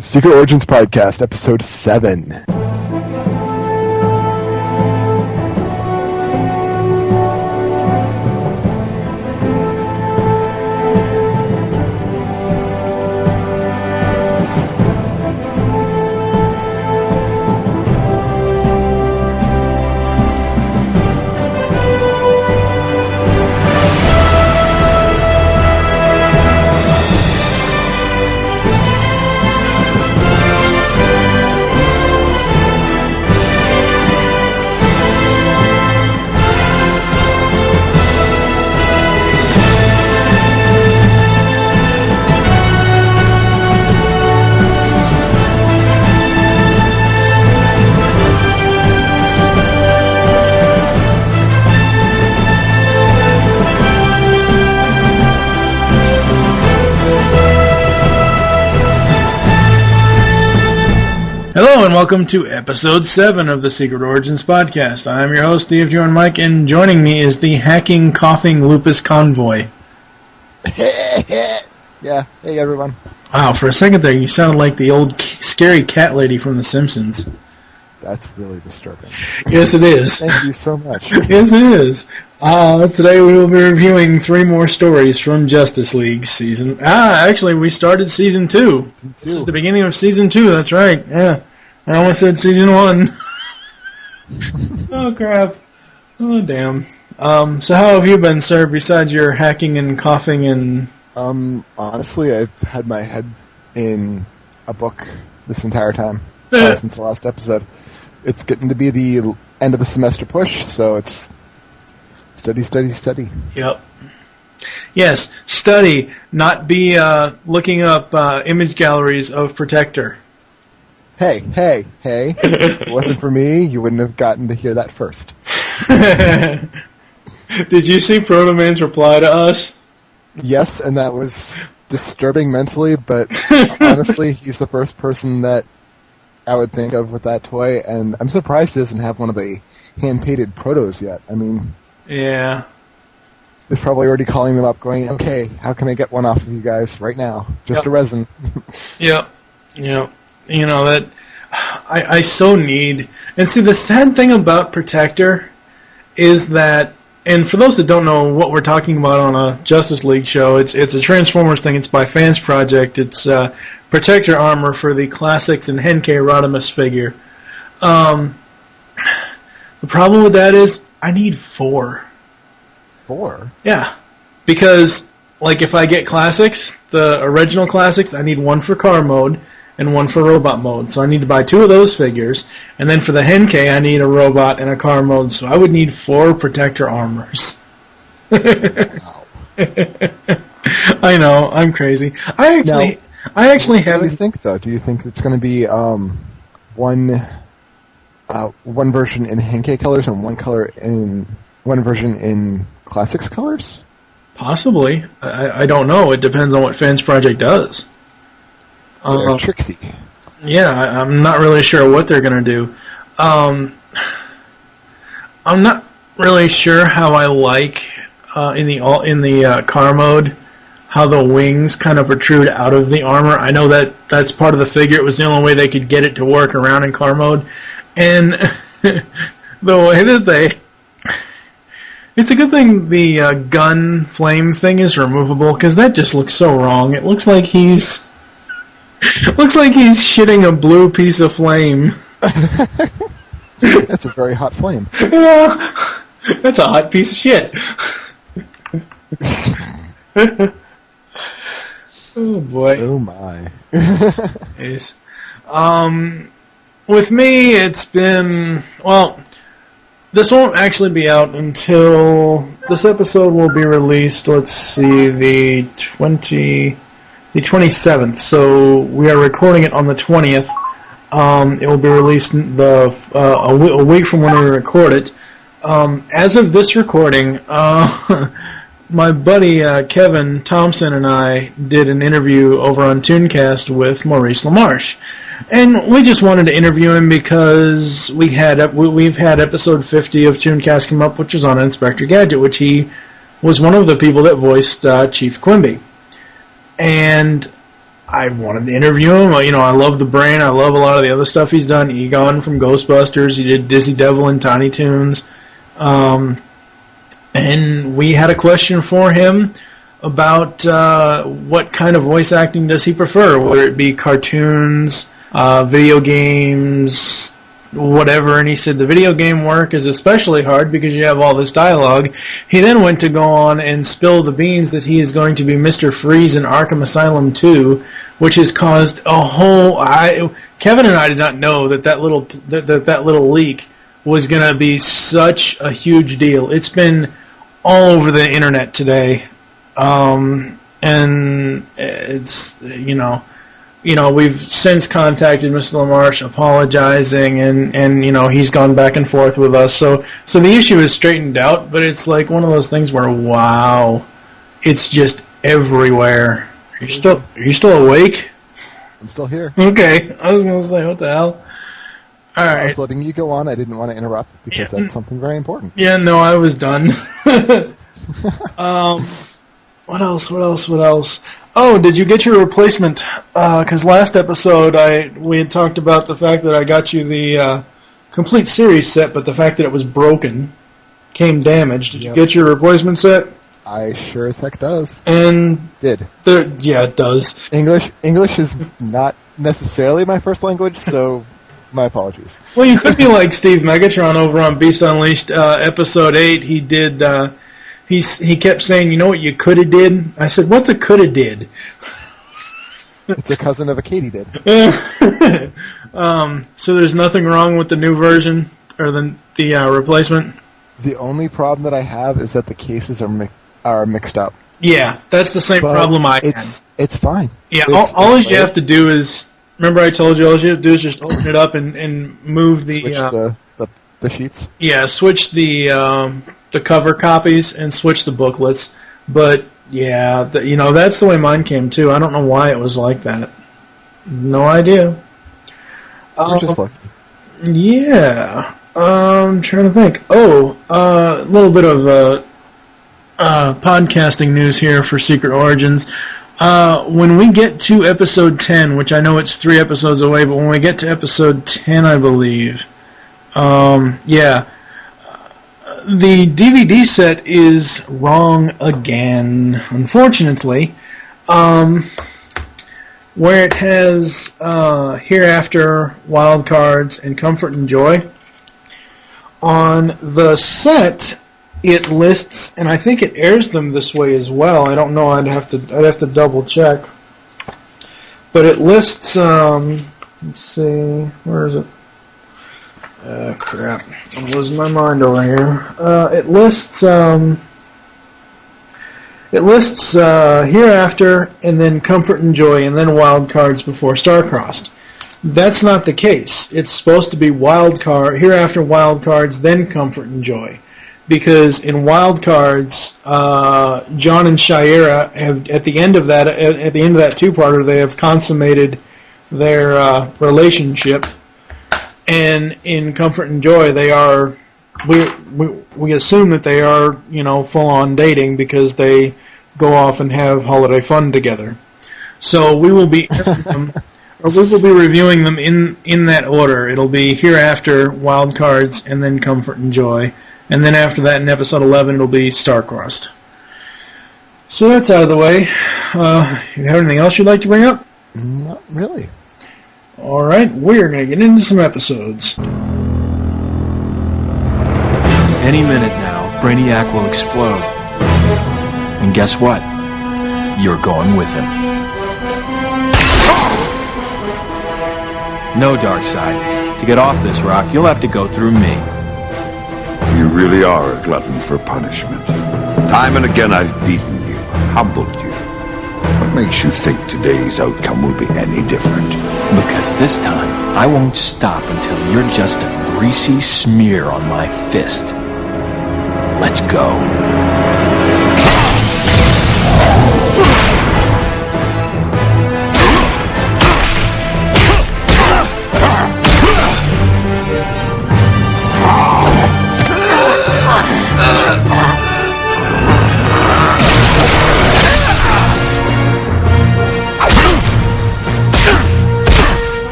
Secret Origins Podcast, Episode 7. Hello and welcome to Episode 7 of the Secret Origins Podcast. I'm your host, DCAU, and joining me is the hacking, coughing Lupis Convoy. Yeah, hey everyone. Wow, for a second there you sounded like the old scary cat lady from The Simpsons. That's really disturbing. Yes, it is. Thank you so much. Yes, it is. Today we will be reviewing 3 more stories from Justice League season. Actually, we started season 2. This is the beginning of season 2, that's right. Yeah. I almost said season 1. Oh, crap. Oh, damn. So how have you been, sir, besides your hacking and coughing and... Honestly, I've had my head in a book this entire time, since the last episode. It's getting to be the end of the semester push, so it's study, study, study. Yep. Yes, study, not be looking up image galleries of Protector. Hey. If it wasn't for me, you wouldn't have gotten to hear that first. Did you see Proto Man's reply to us? Yes, and that was disturbing mentally, but honestly, he's the first person that I would think of with that toy, and I'm surprised he doesn't have one of the hand-painted protos yet. I mean... Yeah. He's probably already calling them up going, okay, how can I get one off of you guys right now? Just a resin. Yep. You know, that I so need... And see, the sad thing about Protector is that, and for those that don't know what we're talking about on a Justice League show, it's a Transformers thing. It's by Fans Project. It's Protector armor for the Classics and Henkei Rodimus figure. The problem with that is I need 4. 4? Yeah. Because, like, if I get Classics, the original Classics, I need 1 for car mode and 1 for robot mode. So I need to buy 2 of those figures. And then for the Henkei, I need a robot and a car mode. So I would need 4 Protector armors. Wow. I know, I'm crazy. I actually have... What do you think, though? Do you think it's going to be one version in Henkei colors and one version in Classics colors? Possibly. I don't know. It depends on what Fans Project does. They're tricksy. Yeah, I'm not really sure what they're going to do. I'm not really sure how I like in the car mode how the wings kind of protrude out of the armor. I know that that's part of the figure. It was the only way they could get it to work around in car mode. And the way that they... It's a good thing the gun flame thing is removable, because that just looks so wrong. It looks like he's... shitting a blue piece of flame. That's a very hot flame. Yeah, that's a hot piece of shit. Oh boy. Oh my. Yes. With me, it's been, well, this won't actually be out until, this episode will be released, let's see, the 27th, so we are recording it on the 20th. It will be released a week from when we record it. As of this recording, my buddy Kevin Thompson and I did an interview over on Tooncast with Maurice LaMarche. And we just wanted to interview him because we've had episode 50 of Tooncast come up, which was on Inspector Gadget, which he was one of the people that voiced Chief Quimby. And I wanted to interview him. I love the brain. I love a lot of the other stuff he's done. Egon from Ghostbusters. He did Dizzy Devil and Tiny Toons. And we had a question for him about what kind of voice acting does he prefer, whether it be cartoons, video games, whatever. And he said the video game work is especially hard because you have all this dialogue. He then went to go on and spill the beans that he is going to be Mr. Freeze in Arkham Asylum 2, which has caused a whole... Kevin and I did not know that little leak was going to be such a huge deal. It's been all over the internet today. And it's, we've since contacted Mr. LaMarche apologizing, and he's gone back and forth with us. So the issue is straightened out, but it's like one of those things where, wow, it's just everywhere. Are you still awake? I'm still here. Okay, I was going to say, what the hell? All right. I was letting you go on. I didn't want to interrupt because that's something very important. Yeah, no, I was done. What else? Oh, did you get your replacement? Because last episode we had talked about the fact that I got you the complete series set, but the fact that it was broken, came damaged. Did you get your replacement set? I sure as heck does. And did. Yeah, it does. English is not necessarily my first language, so my apologies. Well, you could be like Steve Megatron over on Beast Unleashed, episode 8. He did. He kept saying, "You know what you coulda did?" I said, "What's a coulda did?" It's a cousin of a katydid. So there's nothing wrong with the new version or the replacement. The only problem that I have is that the cases are mixed up. Yeah, that's the same problem I had. It's fine. Yeah, all you have to do is, remember I told you all you have to do is just open it up and move the... Switch the sheets? Yeah, switch the cover copies and switch the booklets. But, yeah, that's the way mine came, too. I don't know why it was like that. No idea. You're just lucky. Yeah. I'm trying to think. A little bit of podcasting news here for Secret Origins. When we get to episode 10, which I know it's 3 episodes away, but when we get to episode 10, I believe, the DVD set is wrong again, unfortunately, where it has Hereafter, Wildcards, and Comfort and Joy. On the set, it lists, and I think it airs them this way as well. I don't know. I'd have to double check. But it lists. Let's see. Where is it? Crap! I'm losing my mind over here. It lists. Hereafter, and then Comfort and Joy, and then Wild Cards before Starcrossed. That's not the case. It's supposed to be Hereafter, Wild Cards, then Comfort and Joy. Because in Wild Cards, John and Shira have at the end of that two-parter, they have consummated their relationship, and in Comfort and Joy, they are we assume that they are full-on dating because they go off and have holiday fun together. So we will be reviewing them in that order. It'll be Hereafter, Wild Cards, and then Comfort and Joy. And then after that, in episode 11, it'll be Starcrossed. So that's out of the way. You have anything else you'd like to bring up? Not really. All right, we're going to get into some episodes. Any minute now, Brainiac will explode. And guess what? You're going with him. No, Darkseid. To get off this rock, you'll have to go through me. You really are a glutton for punishment. Time and again I've beaten you, humbled you. What makes you think today's outcome will be any different? Because this time, I won't stop until you're just a greasy smear on my fist. Let's go.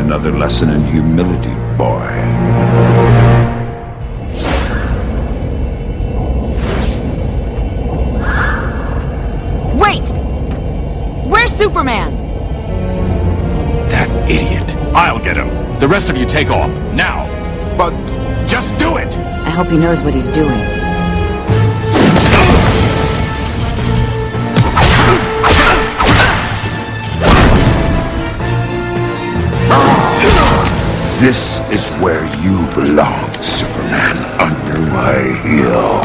another lesson in humility, boy. Wait! Where's Superman? That idiot. I'll get him. The rest of you take off, now. But just do it! I hope he knows what he's doing. This is where you belong, Superman, under my heel.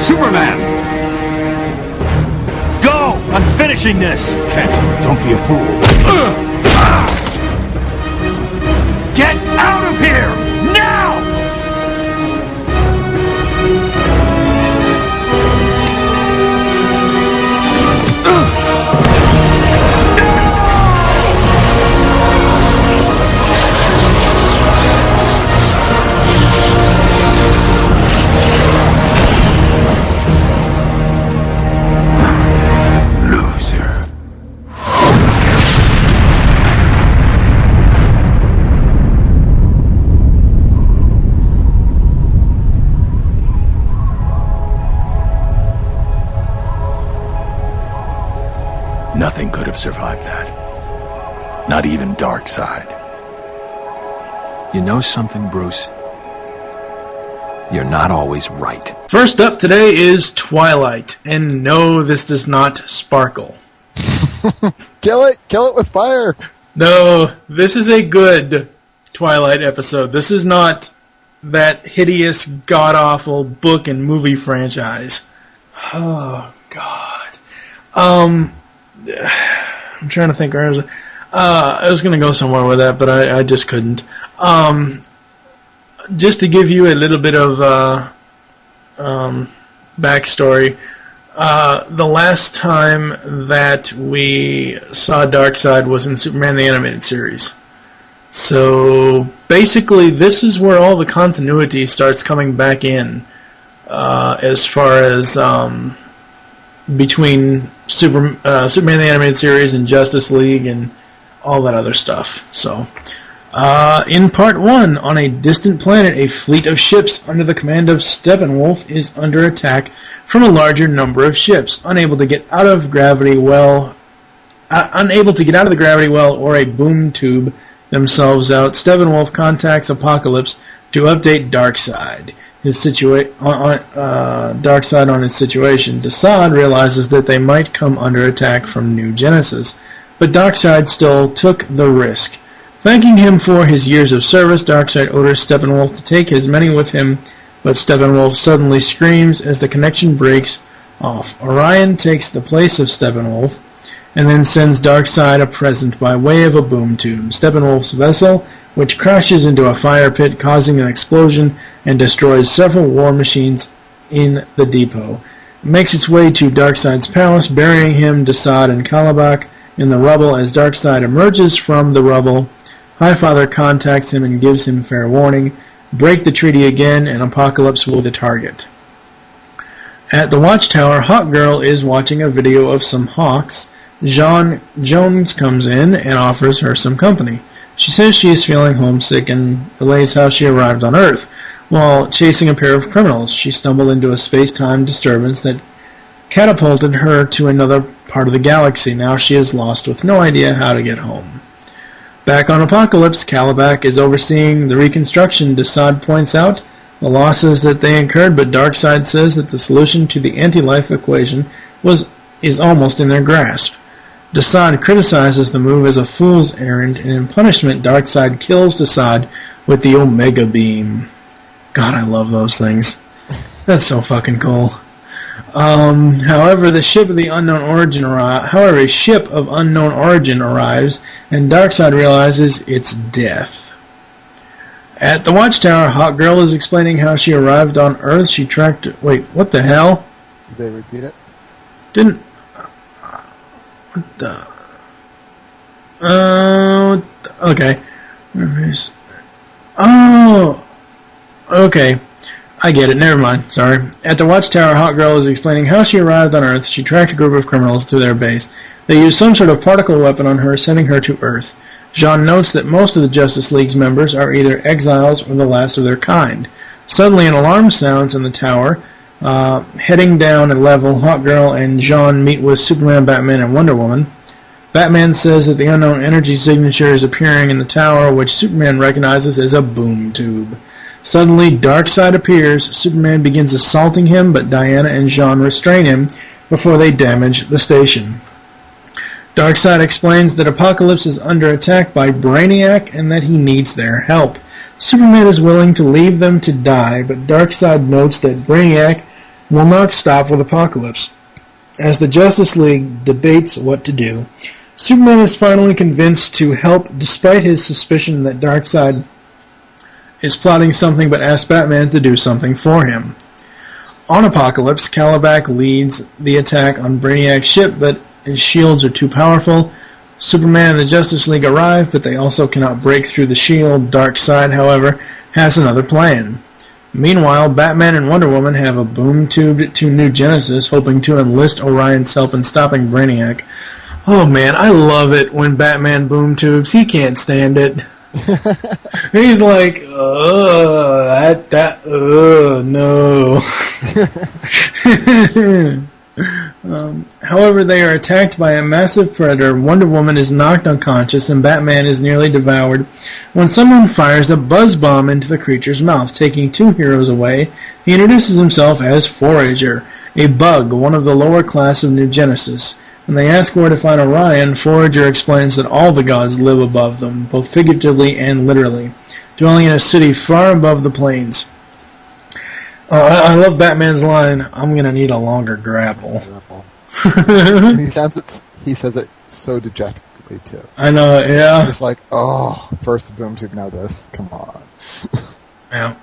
Superman! Go! I'm finishing this! Kent, don't be a fool. Get out of here! Now! Nothing could have survived that. Not even Darkseid. You know something, Bruce? You're not always right. First up today is Twilight, and no, this does not sparkle. Kill it with fire. No, this is a good Twilight episode. This is not that hideous, god-awful book and movie franchise. Oh, God. I'm trying to think where I was going to go somewhere with that, but I just couldn't. Just to give you a little bit of backstory, the last time that we saw Darkseid was in Superman the Animated Series. So basically, this is where all the continuity starts coming back in, as far as between Superman the Animated Series and Justice League and all that other stuff. So, in Part 1, on a distant planet, a fleet of ships under the command of Steppenwolf is under attack from a larger number of ships, unable to get out of the gravity well or a boom tube themselves out. Steppenwolf contacts Apokolips to update Darkseid. Darkseid on his situation. Desaad realizes that they might come under attack from New Genesis, but Darkseid still took the risk. Thanking him for his years of service, Darkseid orders Steppenwolf to take his many with him, but Steppenwolf suddenly screams as the connection breaks off. Orion takes the place of Steppenwolf, and then sends Darkseid a present by way of a boom tube. Steppenwolf's vessel, which crashes into a fire pit, causing an explosion and destroys several war machines in the depot. It makes its way to Darkseid's palace, burying him, Desaad, and Kalibak in the rubble. As Darkseid emerges from the rubble, Highfather contacts him and gives him fair warning. Break the treaty again, and Apokolips will be the target. At the Watchtower, Hawkgirl is watching a video of some hawks. John Jones comes in and offers her some company. She says she is feeling homesick and relays how she arrived on Earth. While chasing a pair of criminals, she stumbled into a space-time disturbance that catapulted her to another part of the galaxy. Now she is lost with no idea how to get home. Back on Apokolips, Kalibak is overseeing the reconstruction. Desaad points out the losses that they incurred, but Darkseid says that the solution to the anti-life equation is almost in their grasp. Desaad criticizes the move as a fool's errand, and in punishment, Darkseid kills Desaad with the Omega Beam. God, I love those things. That's so fucking cool. However, a ship of unknown origin arrives, and Darkseid realizes it's death. At the Watchtower, Hawkgirl is explaining how she arrived on Earth. She tracked... Wait, what the hell? Did they repeat it? Didn't... What the... Okay. Oh! Okay. I get it. Never mind. Sorry. At the Watchtower, Hawkgirl is explaining how she arrived on Earth. She tracked a group of criminals to their base. They used some sort of particle weapon on her, sending her to Earth. Jean notes that most of the Justice League's members are either exiles or the last of their kind. Suddenly, an alarm sounds in the tower. Heading down a level, Hawkgirl and Jean meet with Superman, Batman, and Wonder Woman. Batman says that the unknown energy signature is appearing in the tower, which Superman recognizes as a boom tube. Suddenly, Darkseid appears. Superman begins assaulting him, but Diana and Jean restrain him before they damage the station. Darkseid explains that Apokolips is under attack by Brainiac and that he needs their help. Superman is willing to leave them to die, but Darkseid notes that Brainiac will not stop with Apokolips. As the Justice League debates what to do, Superman is finally convinced to help despite his suspicion that Darkseid is plotting something, but asks Batman to do something for him. On Apokolips, Kalibak leads the attack on Brainiac's ship, but his shields are too powerful. Superman and the Justice League arrive, but they also cannot break through the shield. Darkseid, however, has another plan. Meanwhile, Batman and Wonder Woman have a boom-tubed to New Genesis, hoping to enlist Orion's help in stopping Brainiac. Oh man, I love it when Batman boom-tubes. He can't stand it. He's like, no. However, they are attacked by a massive predator. Wonder Woman is knocked unconscious, and Batman is nearly devoured when someone fires a buzz bomb into the creature's mouth, taking two heroes away. He introduces himself as Forager, a bug, one of the lower class of New Genesis. When they ask where to find Orion, Forager explains that all the gods live above them, both figuratively and literally, dwelling in a city far above the plains. I love Batman's line, "I'm going to need a longer grapple." He says it so dejectedly, too. I know, yeah. Just like, first the boom tube, now this. Come on. Yeah.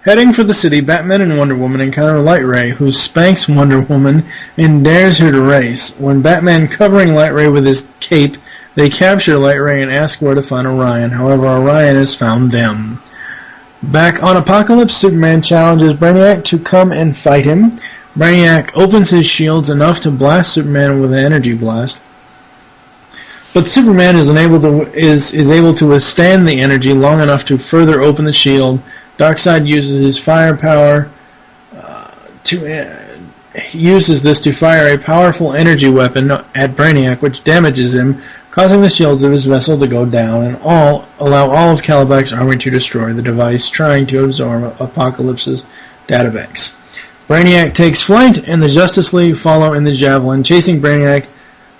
Heading for the city, Batman and Wonder Woman encounter Light Ray, who spanks Wonder Woman and dares her to race. When Batman covering Light Ray with his cape, they capture Light Ray and ask where to find Orion. However, Orion has found them. Back on Apokolips, Superman challenges Brainiac to come and fight him. Brainiac opens his shields enough to blast Superman with an energy blast. But Superman is able to withstand the energy long enough to further open the shield. Darkseid uses his firepower uses this to fire a powerful energy weapon at Brainiac, which damages him, causing the shields of his vessel to go down, and allow all of Kalibak's army to destroy the device, trying to absorb Apokolips's databanks. Brainiac takes flight, and the Justice League follow in the Javelin, chasing Brainiac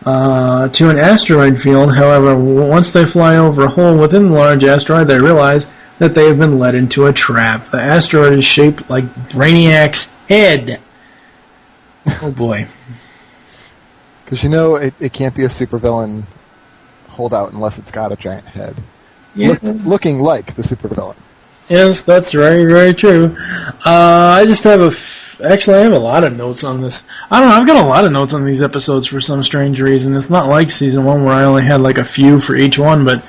to an asteroid field. However, once they fly over a hole within the large asteroid, they realize that they have been led into a trap. The asteroid is shaped like Brainiac's head. Oh boy. Because it can't be a supervillain holdout unless it's got a giant head. Yeah. Looking like the supervillain. Yes, that's very, very true. I just have actually, I have a lot of notes on this. I don't know, I've got a lot of notes on these episodes for some strange reason. It's not like Season 1 where I only had like a few for each one, but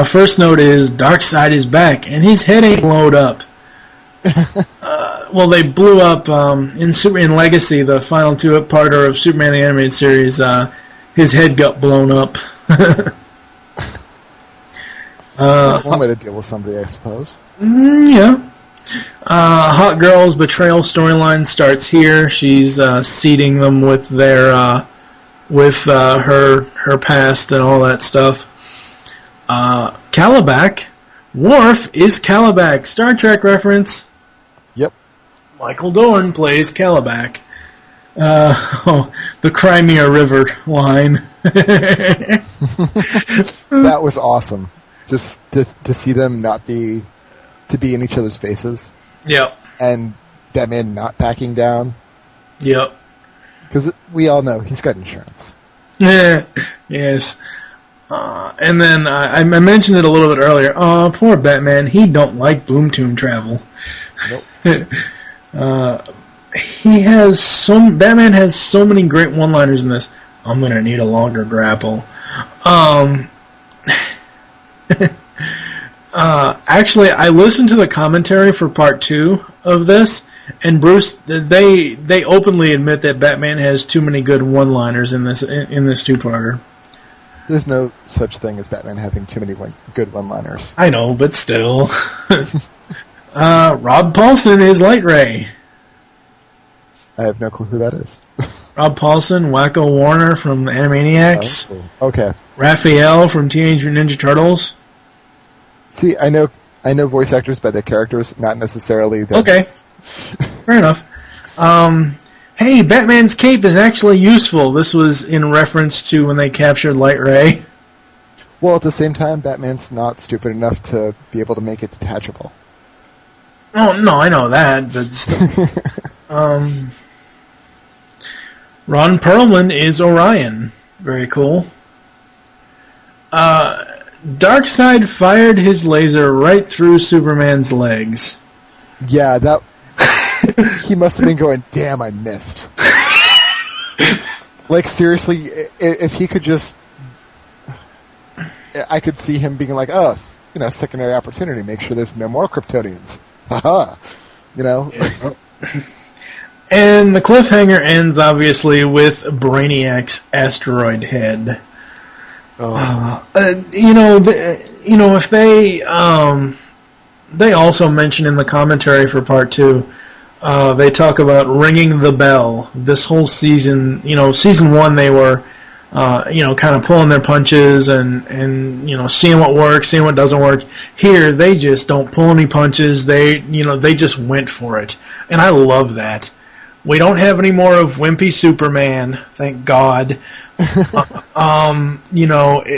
first note is Darkseid is back, and his head ain't blowed up. Well, they blew up in Legacy, the final two-parter of Superman the Animated Series. His head got blown up. One way to deal with somebody, I suppose. Yeah. Hawkgirl's betrayal storyline starts here. She's seeding them with their her past and all that stuff. Kalibak. Worf is Kalibak. Star Trek reference. Yep. Michael Dorn plays Kalibak. The Crimea River line. That was awesome. Just to see them not be in each other's faces. Yep. And Batman not backing down. Yep. Because we all know he's got insurance. Yes. And then I mentioned it a little bit earlier. Poor Batman. He don't like boom tomb travel. Nope. Batman has so many great one-liners in this. I'm gonna need a longer grapple. Actually, I listened to the commentary for part 2 of this, and Bruce, they openly admit that Batman has too many good one-liners in this two-parter. There's no such thing as Batman having too many good one-liners. I know, but still. Rob Paulson is Light Ray. I have no clue who that is. Rob Paulson, Wacko Warner from Animaniacs. Oh, okay. Raphael from Teenage Mutant Ninja Turtles. See, I know voice actors by their characters, not necessarily the... Okay. Fair enough. Hey, Batman's cape is actually useful. This was in reference to when they captured Light Ray. Well, at the same time, Batman's not stupid enough to be able to make it detachable. Oh, no, I know that, but still. Ron Perlman is Orion. Very cool. Darkseid fired his laser right through Superman's legs. Yeah, that... he must have been going, damn, I missed. Like, seriously, if he could just... I could see him being like, oh, secondary opportunity, make sure there's no more Kryptonians. Haha. Yeah. And the cliffhanger ends, obviously, with Brainiac's asteroid head. Oh. If they also mention in the commentary for part 2, they talk about ringing the bell. This whole season, season 1 they were, kind of pulling their punches and seeing what works, seeing what doesn't work. Here, they just don't pull any punches. They just went for it. And I love that. We don't have any more of wimpy Superman, thank God.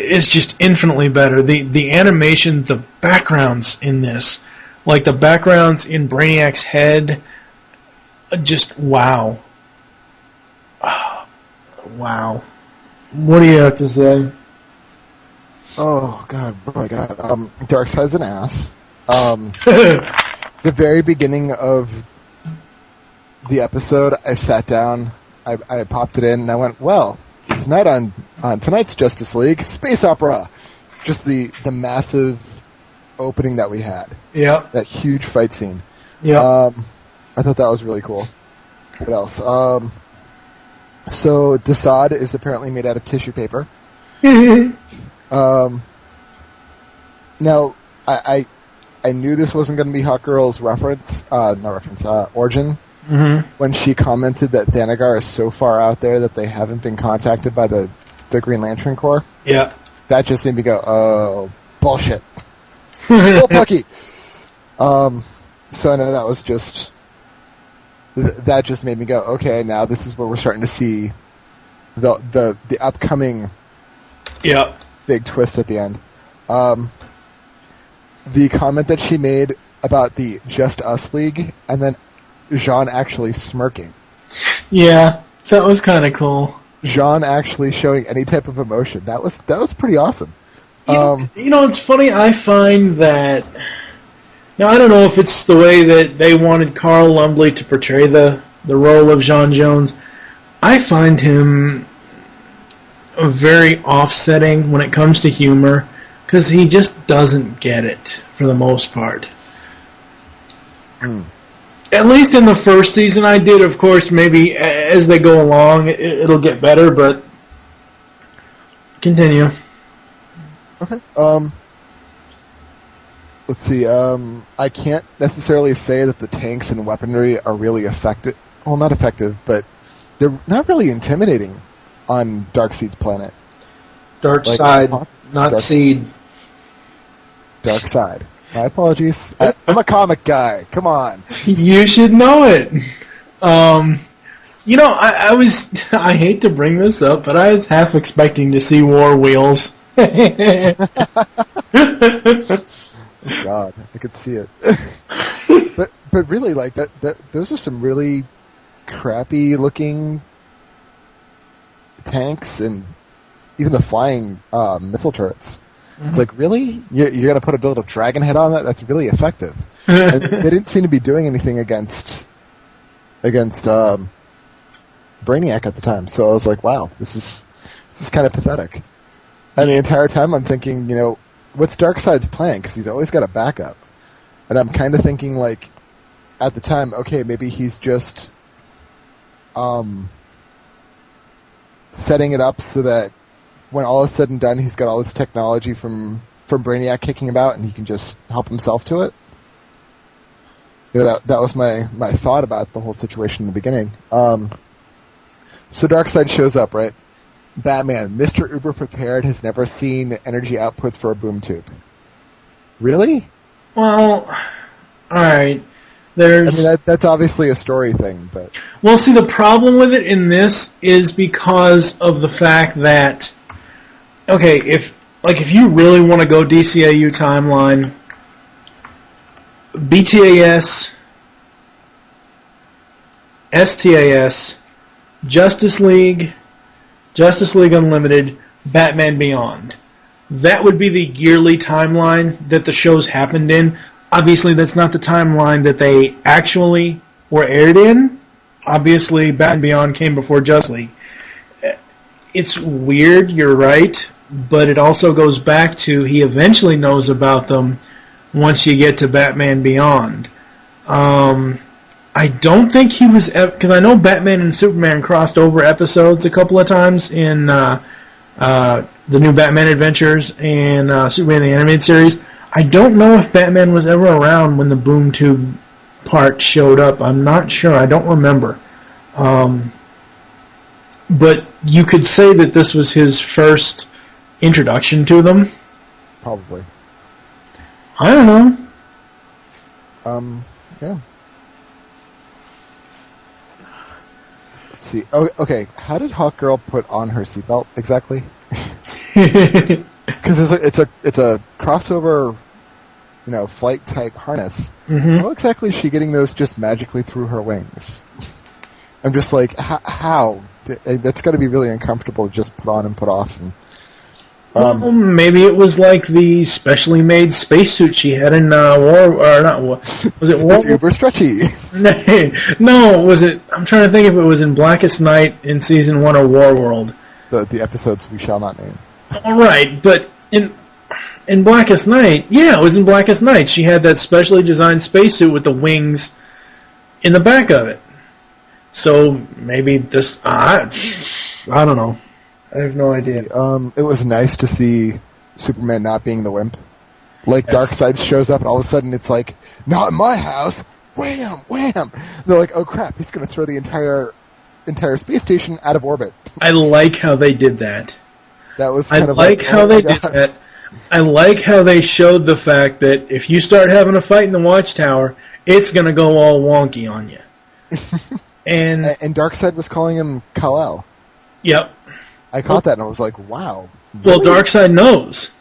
It's just infinitely better. The animation, the backgrounds in this, like the backgrounds in Brainiac's head, just wow. Wow. What do you have to say? Oh God! Darkseid's an ass. The very beginning of the episode, I sat down, I popped it in, and I went, well, tonight on tonight's Justice League, space opera. Just the massive opening that we had. Yeah. That huge fight scene. Yeah. I thought that was really cool. What else? So Desaad is apparently made out of tissue paper. Now, I knew this wasn't going to be Hot Girl's origin. Mm-hmm. When she commented that Thanagar is so far out there that they haven't been contacted by the Green Lantern Corps. Yeah. That just made me go, oh, bullshit. Oh, Bucky! So I know that was just... That just made me go, okay, now this is where we're starting to see the upcoming big twist at the end. The comment that she made about the Just Us League, and then Jean actually smirking. Yeah, that was kind of cool. Jean actually showing any type of emotion. That was pretty awesome. It's funny, I find that... Now, I don't know if it's the way that they wanted Carl Lumbly to portray the role of J'onn J'onzz. I find him very offsetting when it comes to humor, because he just doesn't get it, for the most part. At least in the first season I did. Of course, maybe as they go along, it'll get better, but... Continue. Okay. Let's see, I can't necessarily say that the tanks and weaponry are really effective. Well, not effective, but they're not really intimidating on Darkseid's planet. Darkseid, not Seed. Darkseid. My apologies. I'm a comic guy. Come on. You should know it. I hate to bring this up, but I was half expecting to see War Wheels. Oh God, I could see it. But really, like that those are some really crappy looking tanks, and even the flying missile turrets. Mm-hmm. It's like, really? You're going to put a little dragon head on that? That's really effective. And they didn't seem to be doing anything against Brainiac at the time. So I was like, wow, this is kind of pathetic. And the entire time I'm thinking, what's Darkseid's plan? Because he's always got a backup. And I'm kind of thinking, like, at the time, okay, maybe he's just setting it up so that when all is said and done, he's got all this technology from Brainiac kicking about, and he can just help himself to it. That was my thought about the whole situation in the beginning. So Darkseid shows up, right? Batman, Mr. Uber Prepared, has never seen energy outputs for a boom tube. Really? Well, alright. That's obviously a story thing, but... Well, see, the problem with it in this is because of the fact that, okay, if you really want to go DCAU timeline, BTAS, STAS, Justice League Unlimited, Batman Beyond. That would be the yearly timeline that the shows happened in. Obviously, that's not the timeline that they actually were aired in. Obviously, Batman Beyond came before Justice League. It's weird, you're right, but it also goes back to he eventually knows about them once you get to Batman Beyond. I don't think he was... Because I know Batman and Superman crossed over episodes a couple of times in the new Batman Adventures and Superman the Animated Series. I don't know if Batman was ever around when the boom tube part showed up. I'm not sure. I don't remember. But you could say that this was his first introduction to them. Probably. I don't know. Yeah. Let's see. Oh, okay. How did Hawkgirl put on her seatbelt exactly? Because it's a crossover, flight type harness. Mm-hmm. How exactly is she getting those just magically through her wings? I'm just like, how? That's got to be really uncomfortable to just put on and put off. And, well, maybe it was like the specially made spacesuit she had in was it War? It's uber stretchy. No, was it? I'm trying to think if it was in Blackest Night in season 1 of Warworld. The episodes we shall not name. All right, but in Blackest Night, yeah, it was in Blackest Night. She had that specially designed spacesuit with the wings in the back of it. So maybe this, I don't know. I have no idea. It was nice to see Superman not being the wimp. Like, yes. Darkseid shows up and all of a sudden it's like, not in my house! Wham! Wham! And they're like, oh crap, he's going to throw the entire space station out of orbit. I like how they did that. That was kind of like how they did that. I like how they showed the fact that if you start having a fight in the Watchtower, it's going to go all wonky on you. And Darkseid was calling him Kal-El. Yep. I caught that and I was like, wow. Really? Well, Darkseid knows.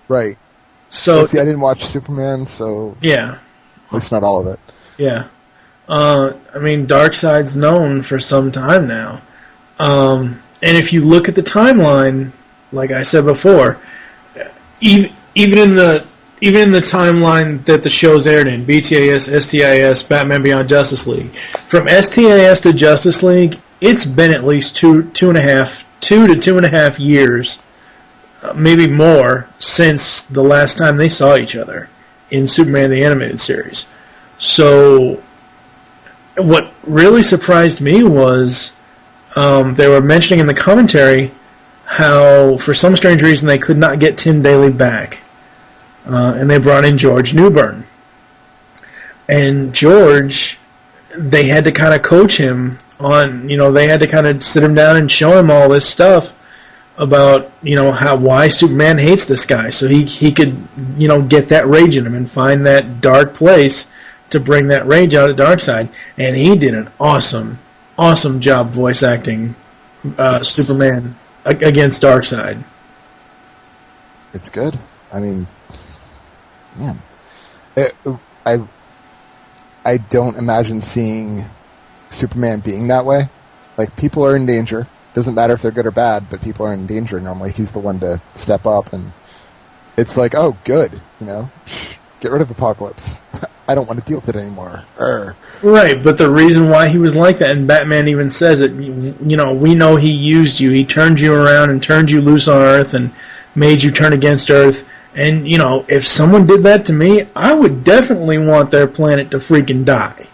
Right. So see, I didn't watch Superman, so... Yeah. At least not all of it. Yeah. Darkseid's known for some time now. And if you look at the timeline, like I said before, even in the timeline that the show's aired in, BTAS, STIS, Batman Beyond Justice League, from STIS to Justice League, it's been at least two to 2.5 years, maybe more, since the last time they saw each other in Superman the Animated Series. So what really surprised me was they were mentioning in the commentary how, for some strange reason, they could not get Tim Daly back. And they brought in George Newbern. And George, they had to kind of coach him on, they had to kind of sit him down and show him all this stuff about, why Superman hates this guy. So he could, get that rage in him and find that dark place to bring that rage out of Darkseid. And he did an awesome job voice acting Superman against Darkseid. It's good. I mean, man, I don't imagine seeing Superman being that way. Like, people are in danger. Doesn't matter if they're good or bad, but people are in danger normally. He's the one to step up, and it's like, oh, good, you know? Get rid of Apokolips. I don't want to deal with it anymore. Right, but the reason why he was like that, and Batman even says it, you know, we know he used you. He turned you around and turned you loose on Earth and made you turn against Earth. And, you know, if someone did that to me, I would definitely want their planet to freaking die.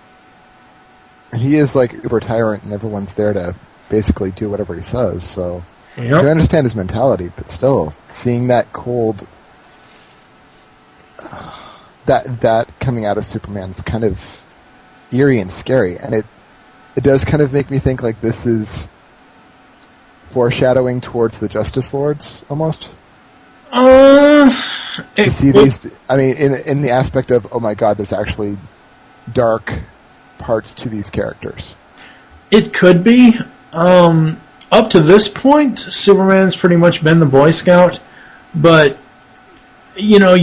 He is like uber tyrant, and everyone's there to basically do whatever he says, so Yep. I can understand his mentality, but still, seeing that cold... that coming out of Superman's kind of eerie and scary, and it does kind of make me think like this is foreshadowing towards the Justice Lords, almost. To see these, I mean, in the aspect of, oh my god, there's actually dark parts to these characters. It could be. Up to this point, Superman's pretty much been the Boy Scout, but, you know,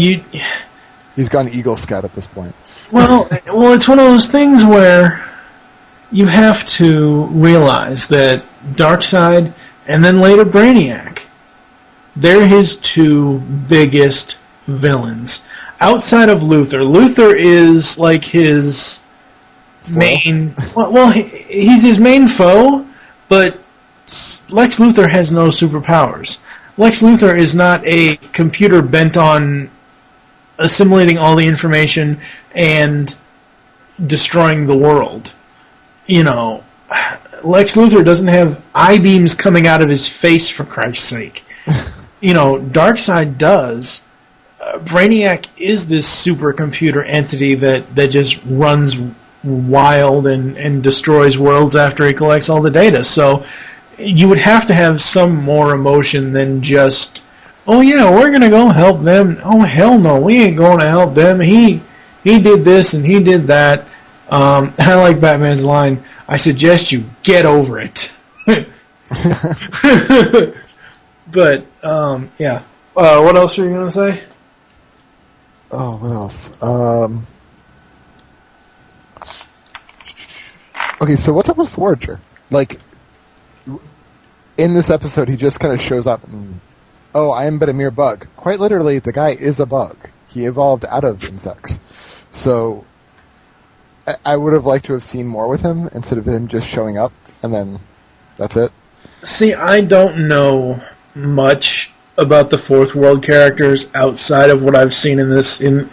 He's gone Eagle Scout at this point. Well, it's one of those things where you have to realize that Darkseid and then later Brainiac, they're his two biggest villains. Outside of Luthor. Luthor is like his main... Well, he's his main foe, but Lex Luthor has no superpowers. Lex Luthor is not a computer bent on assimilating all the information and destroying the world. You know, Lex Luthor doesn't have I-beams coming out of his face, for Christ's sake. You know, Darkseid does. Brainiac is this supercomputer entity that just runs wild and destroys worlds after he collects all the data. So you would have to have some more emotion than just, oh yeah, we're going to go help them. Oh hell no, we ain't going to help them. He did this and he did that. I like Batman's line, I suggest you get over it. But, yeah. What else are you going to say? Oh, what else? Okay, so what's up with Forager? Like, in this episode, he just kind of shows up and, oh, I am but a mere bug. Quite literally, the guy is a bug. He evolved out of insects. So, I would have liked to have seen more with him instead of him just showing up, and then that's it. See, I don't know much about the Fourth World characters outside of what I've seen in this DCAU.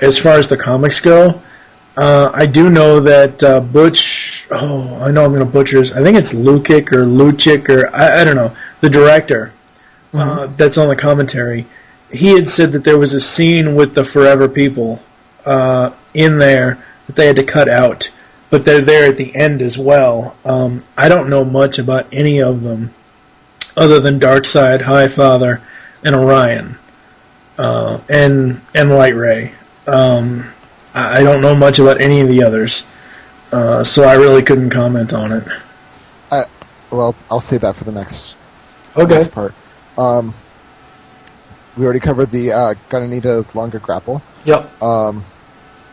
As far as the comics go, I do know that Butch. Oh, I know I'm going to butcher his. I think it's Lukic or Luchik or I don't know. The director that's on the commentary. He had said that there was a scene with the Forever People in there that they had to cut out. But they're there at the end as well. I don't know much about any of them other than Darkseid, Highfather, and Orion, and Light Ray. I don't know much about any of the others, so I really couldn't comment on it. Well, I'll say that for the next part. We already covered the gonna need a longer grapple. Yep.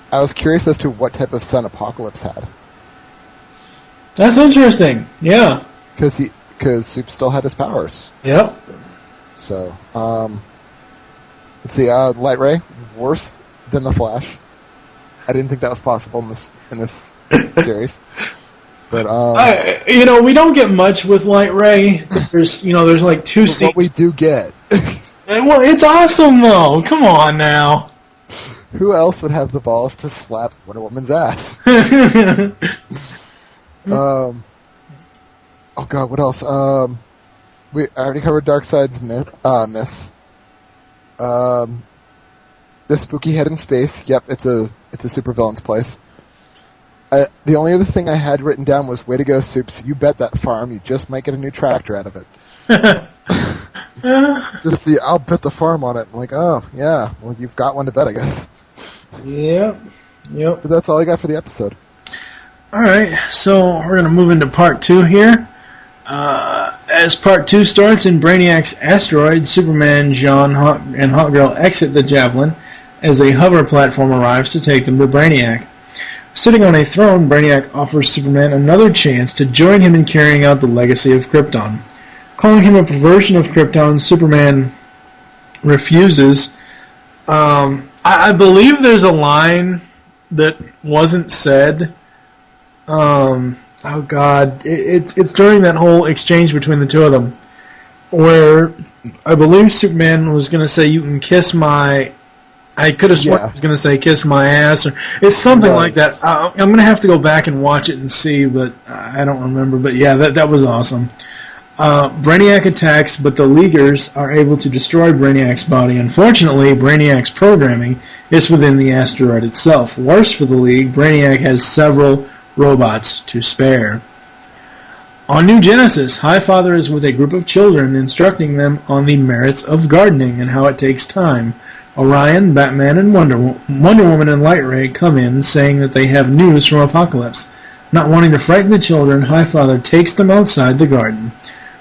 I was curious as to what type of son Apokolips had. That's interesting. Yeah. Because Soup still had his powers. Yep. So, let's see. Light Ray, worse than the Flash. I didn't think that was possible in this series. But we don't get much with Light Ray. There's like two scenes. What we do get. Well, it's awesome though. Come on now. Who else would have the balls to slap Wonder Woman's ass? Oh god, what else? I already covered Darkseid's miss. The spooky head in space. Yep, it's a supervillain's place. The only other thing I had written down was, way to go, Soups. You bet that farm, you just might get a new tractor out of it. I'll bet the farm on it. I'm like, oh, yeah, well, you've got one to bet, I guess. Yep. But that's all I got for the episode. Alright, so we're going to move into part 2 here. As part 2 starts in Brainiac's asteroid, Superman, Jean, and Hawkgirl exit the Javelin, as a hover platform arrives to take them to Brainiac. Sitting on a throne, Brainiac offers Superman another chance to join him in carrying out the legacy of Krypton. Calling him a perversion of Krypton, Superman refuses. I believe there's a line that wasn't said. Oh God, it's during that whole exchange between the two of them, where I believe Superman was going to say, "You can kiss my." I could have sworn he was going to say, "Kiss my ass," or it's something like that. I'm going to have to go back and watch it and see, but I don't remember. But yeah, that was awesome. Brainiac attacks, but the Leaguers are able to destroy Brainiac's body. Unfortunately, Brainiac's programming is within the asteroid itself. Worse for the League, Brainiac has several robots to spare. On New Genesis, Highfather is with a group of children instructing them on the merits of gardening and how it takes time. Orion, Batman, and Wonder Woman and Light Ray come in saying that they have news from Apokolips. Not wanting to frighten the children, Highfather takes them outside the garden.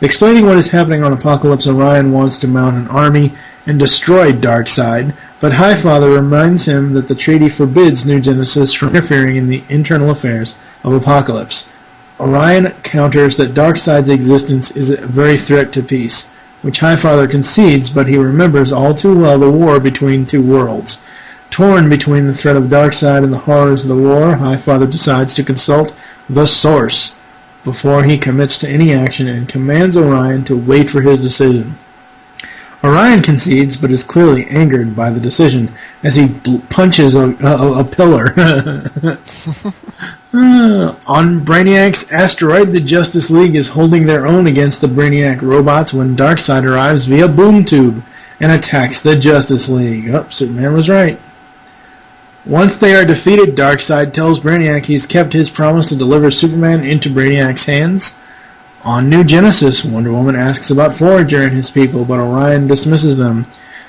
Explaining what is happening on Apokolips, Orion wants to mount an army and destroy Darkseid, but Highfather reminds him that the treaty forbids New Genesis from interfering in the internal affairs of Apokolips. Orion counters that Darkseid's existence is a very threat to peace, which Highfather concedes, but he remembers all too well the war between two worlds. Torn between the threat of Darkseid and the horrors of the war, Highfather decides to consult the Source before he commits to any action and commands Orion to wait for his decision. Orion concedes, but is clearly angered by the decision as he punches a pillar. On Brainiac's asteroid, the Justice League is holding their own against the Brainiac robots when Darkseid arrives via boom tube and attacks the Justice League. Oh, Superman was right. Once they are defeated, Darkseid tells Brainiac he's kept his promise to deliver Superman into Brainiac's hands. On New Genesis, Wonder Woman asks about Forager and his people, but Orion dismisses them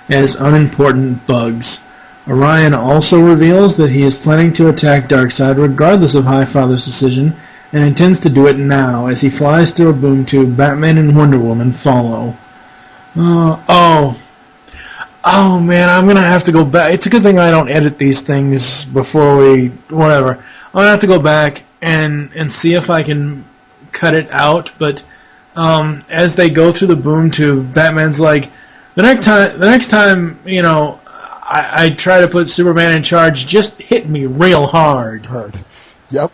as unimportant bugs. Orion also reveals that he is planning to attack Darkseid regardless of Highfather's decision, and intends to do it now. As he flies through a boom tube, Batman and Wonder Woman follow. Oh man, I'm gonna have to go back. It's a good thing I don't edit these things before whatever. I'm gonna have to go back and see if I can cut it out. But as they go through the boom tube, Batman's like, the next time, you know, I try to put Superman in charge, just hit me real hard. Yep.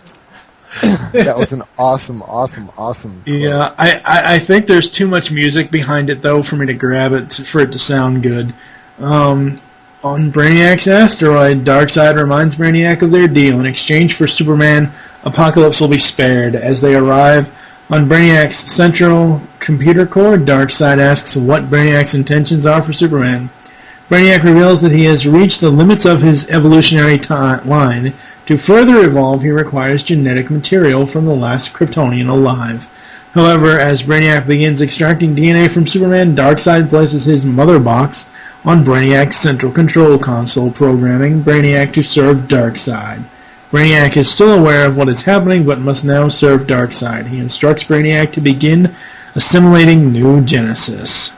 That was an awesome. Yeah, I think there's too much music behind it though for me to grab it for it to sound good. On Brainiac's asteroid, Darkseid reminds Brainiac of their deal. In exchange for Superman, Apokolips will be spared. As they arrive on Brainiac's central computer core, Darkseid asks what Brainiac's intentions are for Superman. Brainiac reveals that he has reached the limits of his evolutionary line. To further evolve, he requires genetic material from the last Kryptonian alive. However, as Brainiac begins extracting DNA from Superman, Darkseid places his mother box on Brainiac's central control console, programming Brainiac to serve Darkseid. Brainiac is still aware of what is happening, but must now serve Darkseid. He instructs Brainiac to begin assimilating New Genesis.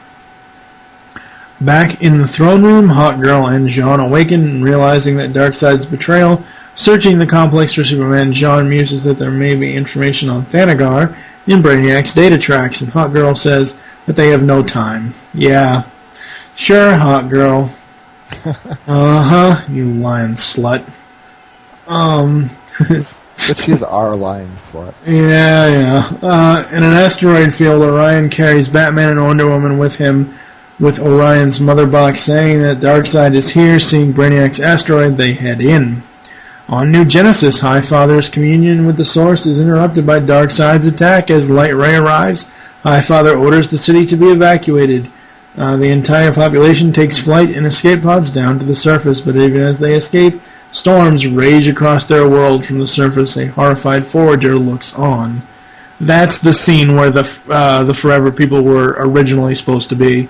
Back in the throne room, Hawkgirl and Jean awaken, realizing that Darkseid's betrayal. Searching the complex for Superman, Jean muses that there may be information on Thanagar in Brainiac's data tracks, and Hawkgirl says that they have no time. Yeah. Sure, Hawkgirl. You lying slut. But she's our lying slut. Yeah. In an asteroid field, Orion carries Batman and Wonder Woman with him, with Orion's mother box saying that Darkseid is here. Seeing Brainiac's asteroid, they head in. On New Genesis, Highfather's communion with the Source is interrupted by Darkseid's attack. As Light Ray arrives, Highfather orders the city to be evacuated. The entire population takes flight in escape pods down to the surface, but even as they escape, storms rage across their world from the surface. A horrified Forager looks on. That's the scene where the Forever People were originally supposed to be.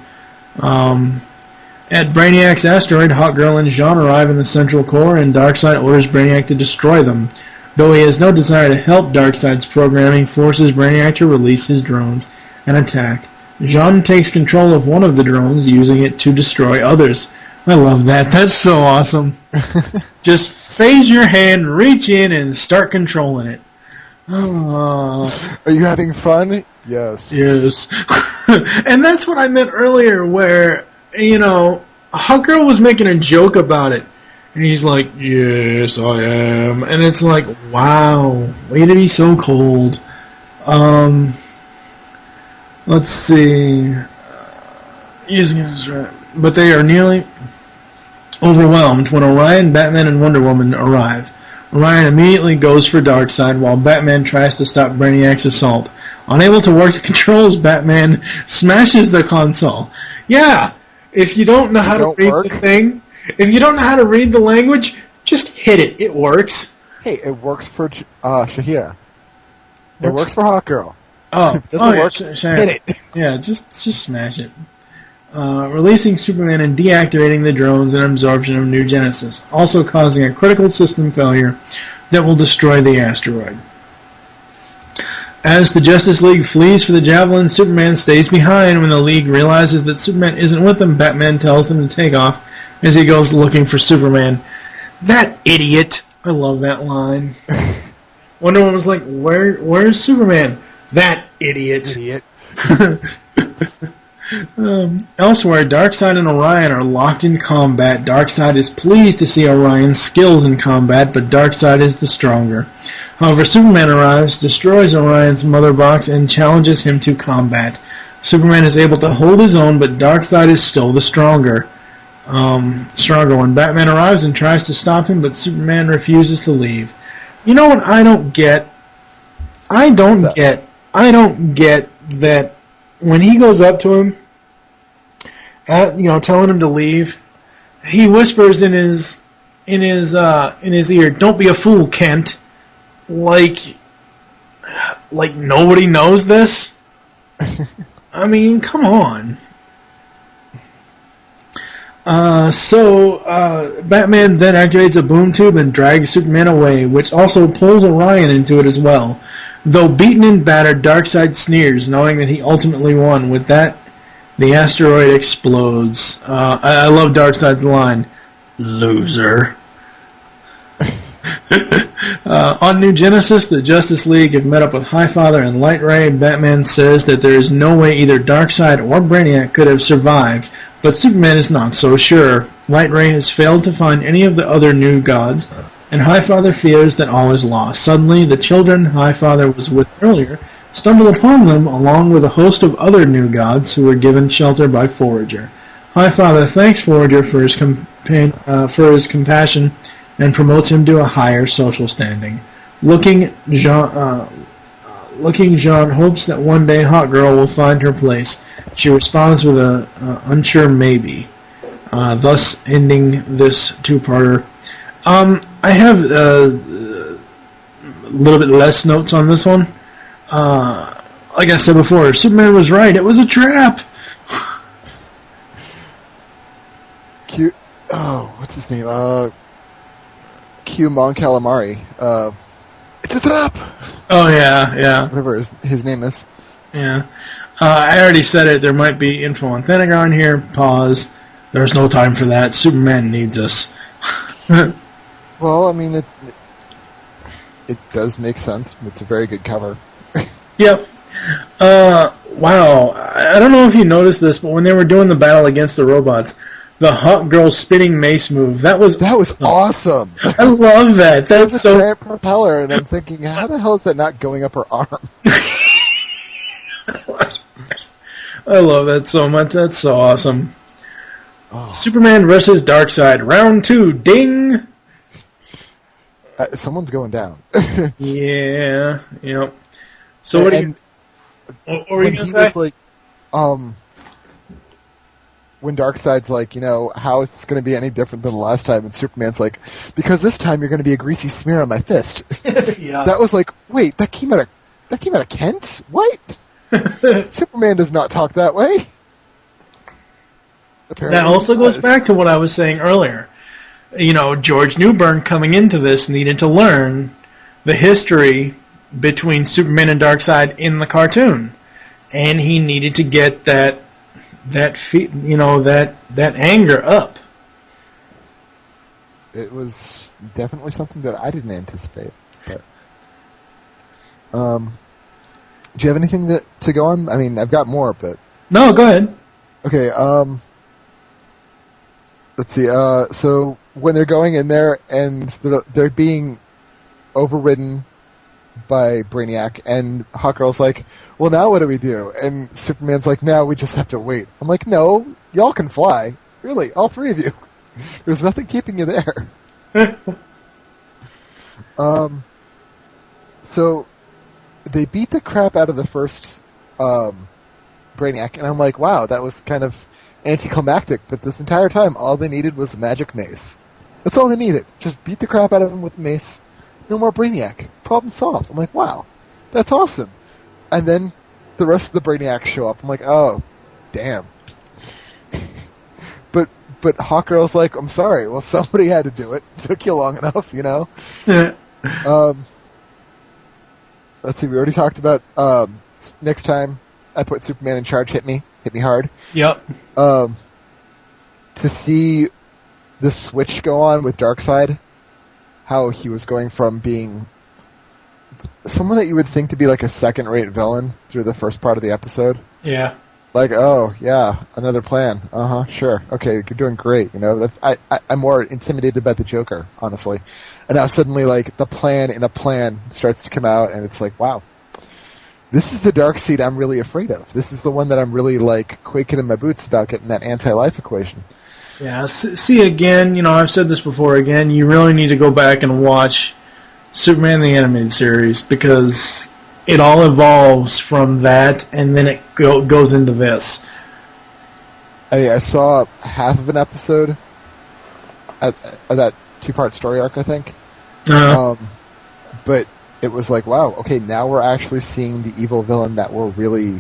At Brainiac's asteroid, Hawkgirl and Jean arrive in the central core, and Darkseid orders Brainiac to destroy them. Though he has no desire to help, Darkseid's programming forces Brainiac to release his drones and attack. Jean takes control of one of the drones, using it to destroy others. I love that. That's so awesome. Just phase your hand, reach in, and start controlling it. Oh. Are you having fun? Yes. Yes. And that's what I meant earlier, where, Hot Girl was making a joke about it. And he's like, yes, I am. And it's like, wow, way to be so cold. Let's see. But they are nearly overwhelmed when Orion, Batman, and Wonder Woman arrive. Orion immediately goes for Darkseid while Batman tries to stop Brainiac's assault. Unable to work the controls, Batman smashes the console. Yeah, if you don't know how to read the thing, if you don't know how to read the language, just hit it. It works. Hey, it works for Shahira. It works for Hawk Girl. Oh, if it doesn't work, hit it. Yeah, just smash it. Releasing Superman and deactivating the drones and absorption of New Genesis, also causing a critical system failure that will destroy the asteroid. As the Justice League flees for the Javelin, Superman stays behind. When the League realizes that Superman isn't with them, Batman tells them to take off as he goes looking for Superman. That idiot! I love that line. Wonder Woman was like, where's Superman? That idiot. Elsewhere, Darkseid and Orion are locked in combat. Darkseid is pleased to see Orion's skills in combat, but Darkseid is the stronger. However, Superman arrives, destroys Orion's mother box, and challenges him to combat. Superman is able to hold his own, but Darkseid is still the stronger one. Batman arrives and tries to stop him, but Superman refuses to leave. You know what I don't get? I don't get that when he goes up to him, telling him to leave, he whispers in his ear, "Don't be a fool, Kent." Like nobody knows this. I mean, come on. Batman then activates a boom tube and drags Superman away, which also pulls Orion into it as well. Though beaten and battered, Darkseid sneers, knowing that he ultimately won. With that, the asteroid explodes. I love Darkseid's line, "Loser." On New Genesis, the Justice League have met up with Highfather and Lightray. Batman says that there is no way either Darkseid or Brainiac could have survived, but Superman is not so sure. Lightray has failed to find any of the other new gods, and Highfather fears that all is lost. Suddenly, the children Highfather was with earlier stumble upon them, along with a host of other new gods who were given shelter by Forager. Highfather thanks Forager for his compassion and promotes him to a higher social standing. Looking, Jean hopes that one day Hot Girl will find her place. She responds with a unsure maybe, thus ending this two-parter. I have a little bit less notes on this one. Like I said before, Superman was right. It was a trap. Q. Oh, what's his name? Q Mon Calamari. It's a trap. Oh yeah. Whatever his name is. Yeah. I already said it. There might be info on Thanagar here. Pause. There's no time for that. Superman needs us. Well, I mean, it does make sense. It's a very good cover. Yep. Wow. I don't know if you noticed this, but when they were doing the battle against the robots, the Hot Girl spinning mace move, that was awesome. I love that. That's so... a giant propeller, and I'm thinking, how the hell is that not going up her arm? I love that so much. That's so awesome. Oh. Superman versus Darkseid, round 2. Ding! Someone's going down. Yeah. Yep. So what were you going to say? Was like, when Darkseid's like, how is this going to be any different than the last time? And Superman's like, because this time you're going to be a greasy smear on my fist. Yeah. That was like, wait, that came out of Kent? What? Superman does not talk that way. Apparently that also goes back to what I was saying earlier. George Newbern coming into this needed to learn the history between Superman and Darkseid in the cartoon, and he needed to get that anger up. It was definitely something that I didn't anticipate. But, do you have anything to go on? I mean, I've got more, but... No, go ahead. Okay, let's see. So when they're going in there and they're being overridden by Brainiac, and Hawkgirl's like, well, now what do we do? And Superman's like, now we just have to wait. I'm like, no, y'all can fly. Really, all three of you. There's nothing keeping you there. So they beat the crap out of the first Brainiac, and I'm like, wow, that was kind of anticlimactic, but this entire time, all they needed was a magic mace. That's all they needed. Just beat the crap out of him with the mace. No more Brainiac. Problem solved. I'm like, wow, that's awesome. And then the rest of the Brainiacs show up. I'm like, oh, damn. But Hawkgirl's like, I'm sorry. Well, somebody had to do it. Took you long enough, you know? Let's see, we already talked about next time I put Superman in charge, hit me hard. Yep. To see the switch go on with Darkseid, how he was going from being someone that you would think to be like a second-rate villain through the first part of the episode. Yeah. Like, oh, yeah, another plan. Sure. Okay, you're doing great, you know. I'm more intimidated by the Joker, honestly. And now suddenly, like, the plan in a plan starts to come out, and it's like, wow. This is the Darkseid I'm really afraid of. This is the one that I'm really, like, quaking in my boots about getting that anti-life equation. Yeah, see, again, you know, I've said this before, again, you really need to go back and watch Superman the Animated Series, because it all evolves from that, and then it goes into this. I saw half of an episode of that two-part story arc, I think. But it was like, wow, okay, now we're actually seeing the evil villain that we're really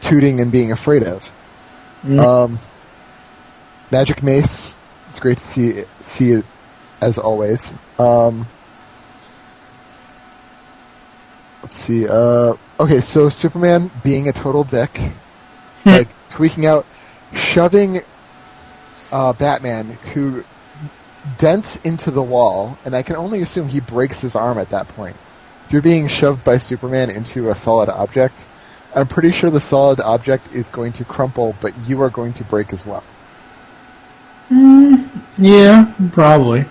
tooting and being afraid of. Magic Mace, it's great to see it as always. Let's see. Okay, so Superman being a total dick, like tweaking out, shoving Batman, who dents into the wall, and I can only assume he breaks his arm at that point. If you're being shoved by Superman into a solid object, I'm pretty sure the solid object is going to crumple, but you are going to break as well. Yeah, probably.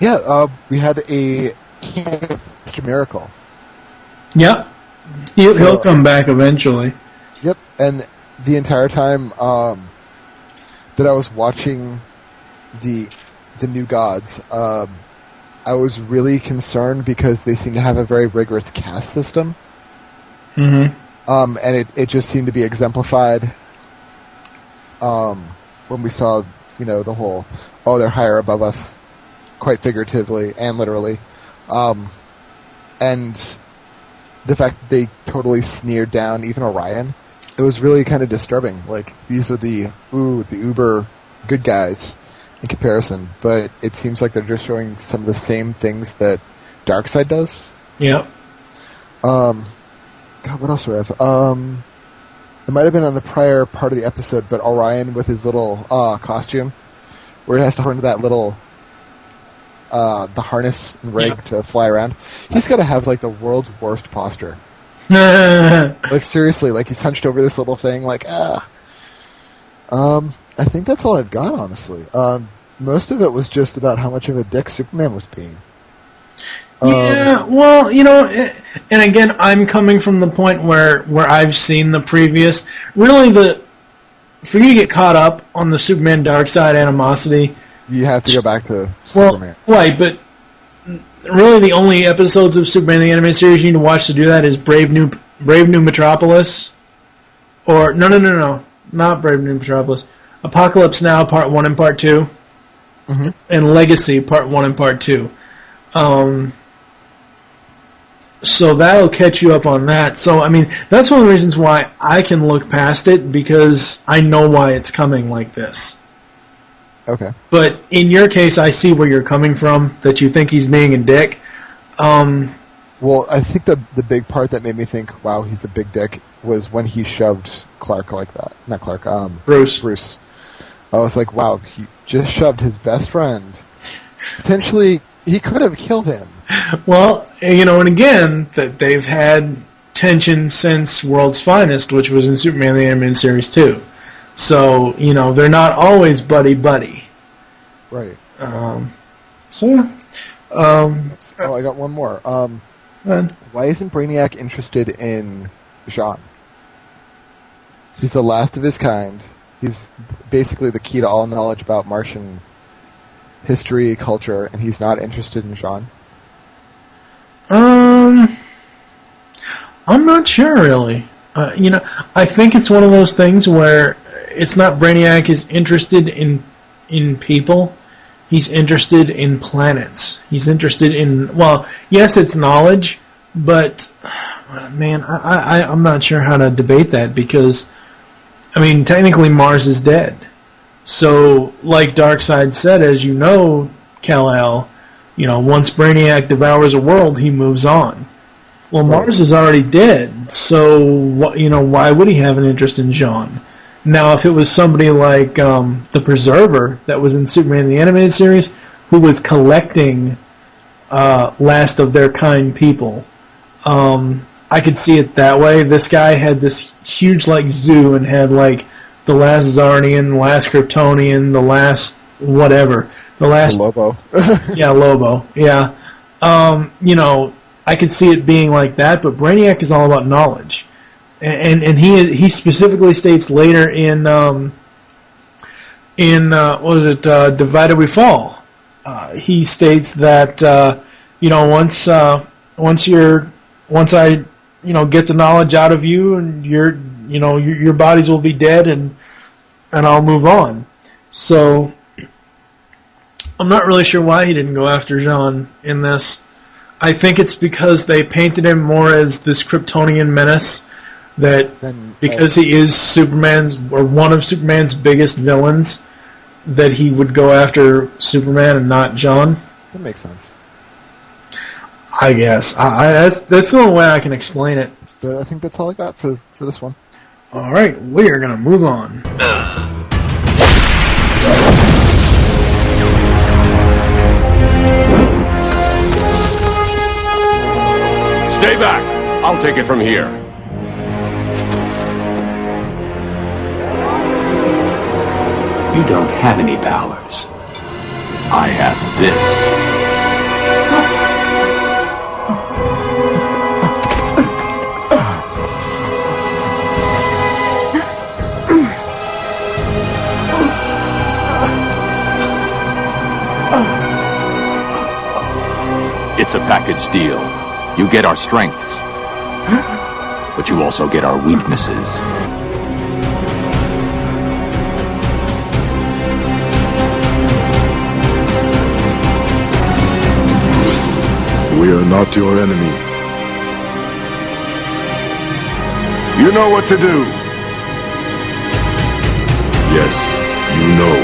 We had a Mr. Miracle. Yep. He'll come back eventually. Yep, and the entire time that I was watching the New Gods, I was really concerned because they seem to have a very rigorous caste system. And it just seemed to be exemplified when we saw, you know, the whole, oh, they're higher above us, quite figuratively and literally. And the fact that they totally sneered down even Orion, it was really kind of disturbing. Like, these are the uber good guys in comparison, but it seems like they're just showing some of the same things that Darkseid does. Yep. God, what else do I have? It might have been on the prior part of the episode, but Orion with his little costume, where he has to turn to that little the harness and rig to fly around. He's got to have like the world's worst posture. Like, seriously, like he's hunched over this little thing, like I think that's all I've got, honestly. Most of it was just about how much of a dick Superman was being. Yeah, well, you know, and again, I'm coming from the point where I've seen the previous. Really, for you to get caught up on the Superman Darkseid animosity, you have to go back to Superman. Right, but really the only episodes of Superman the Animated Series you need to watch to do that is Brave New Metropolis, or no, not Brave New Metropolis. Apokolips Now Part 1 and Part 2, and Legacy Part 1 and Part 2. So that'll catch you up on that. So, I mean, that's one of the reasons why I can look past it, because I know why it's coming like this. Okay. But in your case, I see where you're coming from, that you think he's being a dick. Well, I think the big part that made me think, wow, he's a big dick, was when he shoved Clark like that. Not Clark, Bruce. I was like, wow, he just shoved his best friend. Potentially, he could have killed him. Well, and again, that they've had tension since World's Finest, which was in Superman the Animated Series 2. So, they're not always buddy-buddy. Right. So, yeah. I got one more. Why isn't Brainiac interested in Jean? He's the last of his kind. He's basically the key to all knowledge about Martian history, culture, and he's not interested in Jean? I'm not sure, really. I think it's one of those things where it's not Brainiac is interested in people. He's interested in planets. He's interested in, well, yes, it's knowledge, but, man, I'm not sure how to debate that because, technically Mars is dead. So, like Darkseid said, as you know, Kal-El, once Brainiac devours a world, he moves on. Well, Mars is already dead, so, why would he have an interest in Jean? Now, if it was somebody like the Preserver that was in Superman the Animated Series, who was collecting last of their kind people, I could see it that way. This guy had this huge zoo and had the last Zarnian, the last Kryptonian, the last whatever, the last Lobo. Yeah, Lobo. Yeah, I could see it being like that. But Brainiac is all about knowledge. And he specifically states later in what was it, Divided We Fall, he states that once I get the knowledge out of you and your bodies will be dead and I'll move on. So I'm not really sure why he didn't go after Jean in this. I think it's because they painted him more as this Kryptonian menace. That because he is Superman's or one of Superman's biggest villains, that he would go after Superman and not John. That makes sense. I guess that's the only way I can explain it. But I think that's all I got for this one. All right, we are gonna move on. Stay back. I'll take it from here. You don't have any powers. I have this. It's a package deal. You get our strengths, but you also get our weaknesses. We are not your enemy. You know what to do. Yes, you know.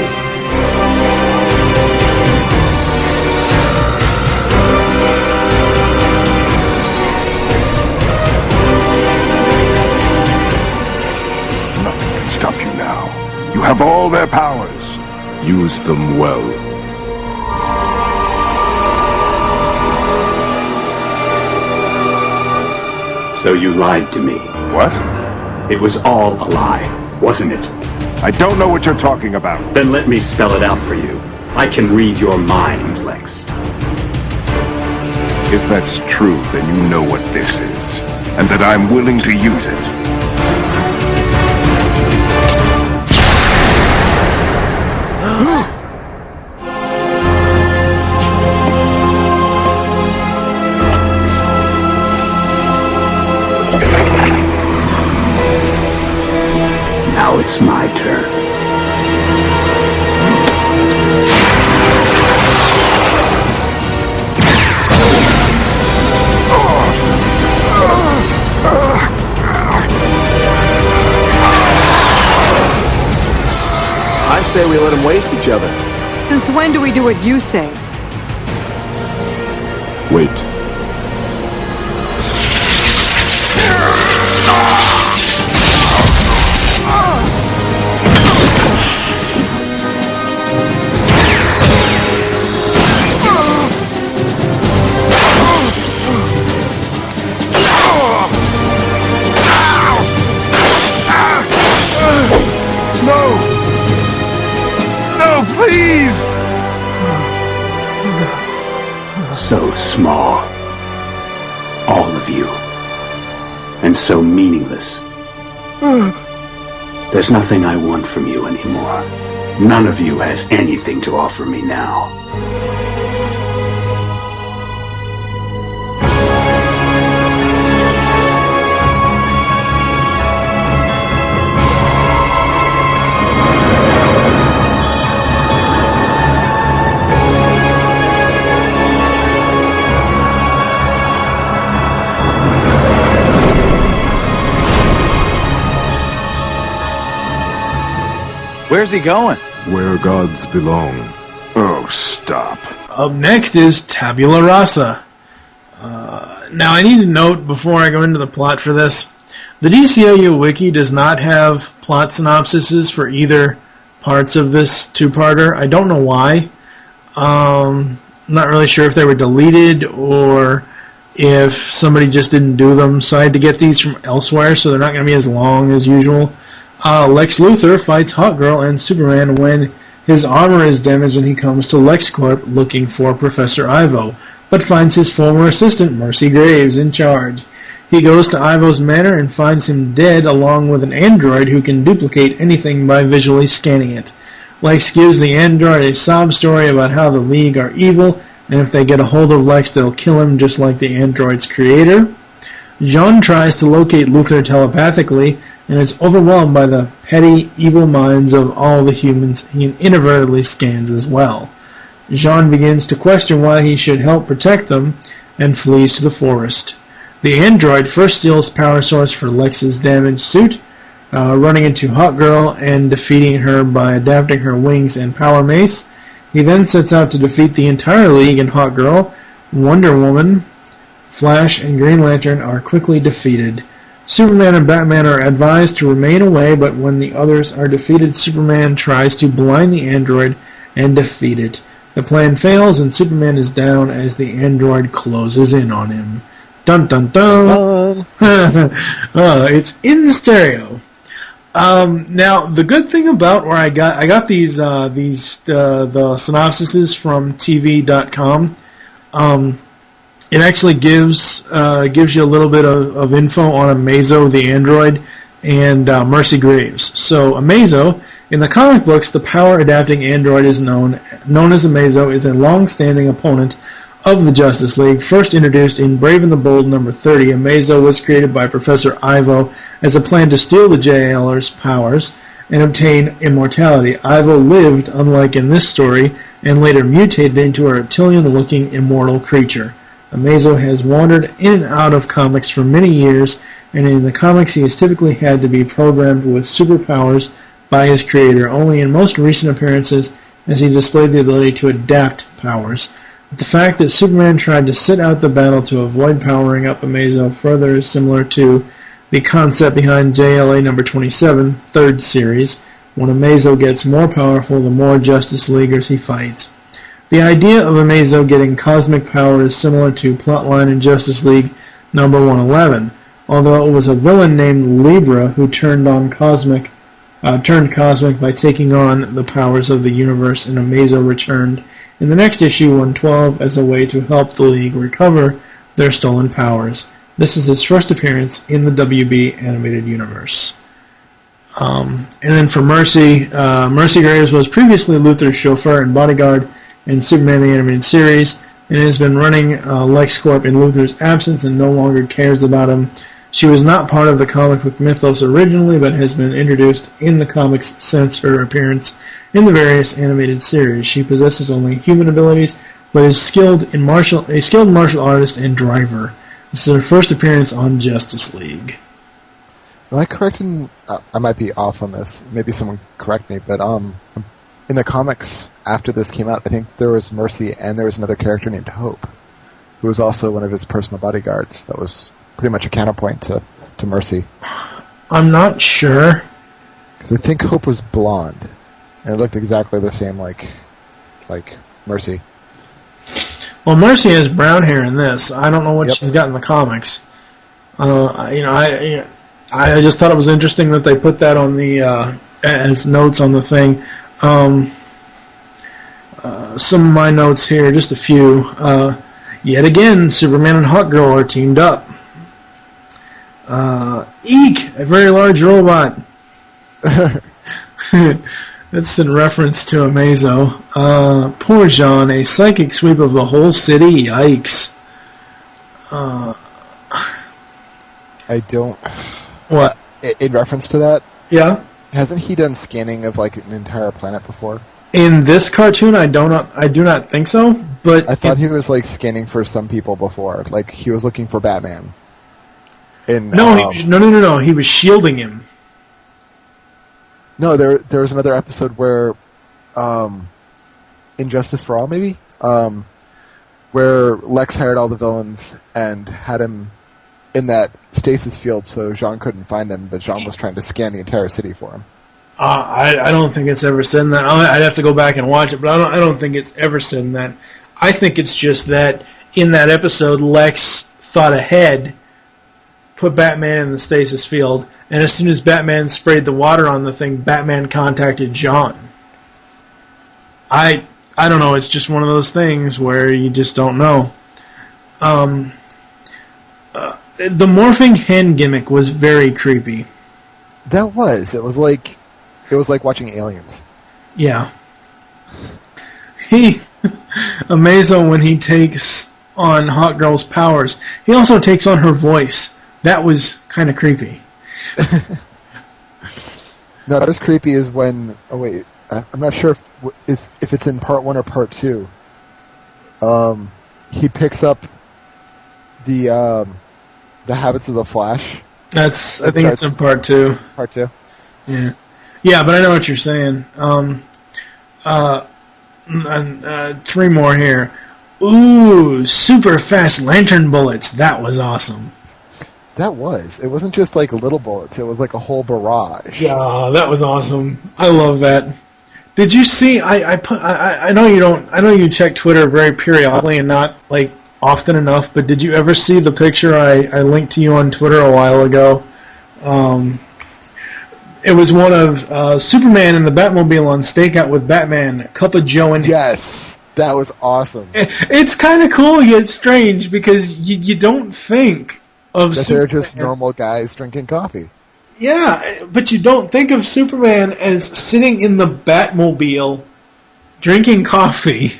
Nothing can stop you now. You have all their powers. Use them well. So you lied to me. What? It was all a lie, wasn't it? I don't know what you're talking about. Then let me spell it out for you. I can read your mind, Lex. If that's true, then you know what this is, and that I'm willing to use it. Now it's my turn. I say we let them waste each other. Since when do we do what you say? Wait. So small. All of you. And so meaningless. There's nothing I want from you anymore. None of you has anything to offer me now. Where's he going? Where gods belong. Oh, stop. Up next is Tabula Rasa. Now I need to note before I go into the plot for this, the DCAU wiki does not have plot synopsises for either parts of this two-parter. I don't know why. I'm not really sure if they were deleted or if somebody just didn't do them. So I had to get these from elsewhere, so they're not going to be as long as usual. Lex Luthor fights Hawkgirl and Superman when his armor is damaged and he comes to LexCorp looking for Professor Ivo, but finds his former assistant, Mercy Graves, in charge. He goes to Ivo's manor and finds him dead along with an android who can duplicate anything by visually scanning it. Lex gives the android a sob story about how the League are evil, and if they get a hold of Lex, they'll kill him just like the android's creator. Jean tries to locate Luthor telepathically, and is overwhelmed by the petty, evil minds of all the humans he inadvertently scans as well. Jean begins to question why he should help protect them, and flees to the forest. The android first steals power source for Lex's damaged suit, running into Hawkgirl and defeating her by adapting her wings and power mace. He then sets out to defeat the entire League, and Hawkgirl, Wonder Woman, Flash, and Green Lantern are quickly defeated. Superman and Batman are advised to remain away, but when the others are defeated, Superman tries to blind the android and defeat it. The plan fails, and Superman is down as the android closes in on him. Dun dun dun! It's in stereo. Now, the good thing about where I got these the synopsises from TV.com. It actually gives you a little bit of info on Amazo the android and Mercy Graves. So Amazo, in the comic books, the power-adapting android is known as Amazo, is a long-standing opponent of the Justice League. First introduced in Brave and the Bold number 30, Amazo was created by Professor Ivo as a plan to steal the JLR's powers and obtain immortality. Ivo lived, unlike in this story, and later mutated into a reptilian-looking immortal creature. Amazo has wandered in and out of comics for many years, and in the comics he has typically had to be programmed with superpowers by his creator. Only in most recent appearances has he displayed the ability to adapt powers. But the fact that Superman tried to sit out the battle to avoid powering up Amazo further is similar to the concept behind JLA number 27, third series. When Amazo gets more powerful, the more Justice Leaguers he fights. The idea of Amazo getting cosmic power is similar to plotline in Justice League number 111, although it was a villain named Libra who turned cosmic by taking on the powers of the universe, and Amazo returned in the next issue 112 as a way to help the League recover their stolen powers. This is his first appearance in the WB animated universe. And then for Mercy, Mercy Graves was previously Luthor's chauffeur and bodyguard in Superman the Animated Series, and has been running LexCorp in Luthor's absence and no longer cares about him. She was not part of the comic book mythos originally, but has been introduced in the comics since her appearance in the various animated series. She possesses only human abilities, but is a skilled martial artist and driver. This is her first appearance on Justice League. Am I correct in... I might be off on this. Maybe someone correct me, but in the comics, after this came out, I think there was Mercy and there was another character named Hope, who was also one of his personal bodyguards. That was pretty much a counterpoint to Mercy. I'm not sure. Because I think Hope was blonde, and it looked exactly the same like Mercy. Well, Mercy has brown hair in this. I don't know what she's got in the comics. I just thought it was interesting that they put that on the as notes on the thing. Some of my notes here, just a few. Yet again, Superman and Hawkgirl are teamed up. Eek! A very large robot. That's in reference to Amazo. Poor Jean, a psychic sweep of the whole city. Yikes. I don't... What? In reference to that? Yeah? Hasn't he done scanning of like an entire planet before? In this cartoon, I do not think so, but... I thought he was like scanning for some people before. Like, he was looking for Batman. No, he was shielding him. No, there was another episode where, Injustice for All, maybe? Where Lex hired all the villains and had him in that stasis field so Jean couldn't find him, but Jean was trying to scan the entire city for him. I don't think it's ever said that. I'd have to go back and watch it, but I don't think it's ever said that. I think it's just that in that episode, Lex thought ahead, put Batman in the stasis field, and as soon as Batman sprayed the water on the thing, Batman contacted John. I don't know, it's just one of those things where you just don't know. The morphing hen gimmick was very creepy. That was. It was like watching Aliens. Yeah. Amazo, when he takes on Hawkgirl's powers, he also takes on her voice. That was kind of creepy. No, that was creepy is when... Oh, wait. I'm not sure if it's in part 1 or part 2. He picks up the habits of the Flash. I think it's in part 2. Part 2? Yeah. Yeah, but I know what you're saying. 3 more here. Ooh, super fast lantern bullets. That was awesome. That was. It wasn't just like little bullets. It was like a whole barrage. Yeah, that was awesome. I love that. Did you see? I know you don't. I know you check Twitter very periodically and not like often enough. But did you ever see the picture I linked to you on Twitter a while ago? It was one of Superman and the Batmobile on stakeout with Batman, a cup of Joe, and yes, that was awesome. It's kind of cool yet strange because you don't think of that Superman. they're just normal guys drinking coffee. Yeah, but you don't think of Superman as sitting in the Batmobile drinking coffee.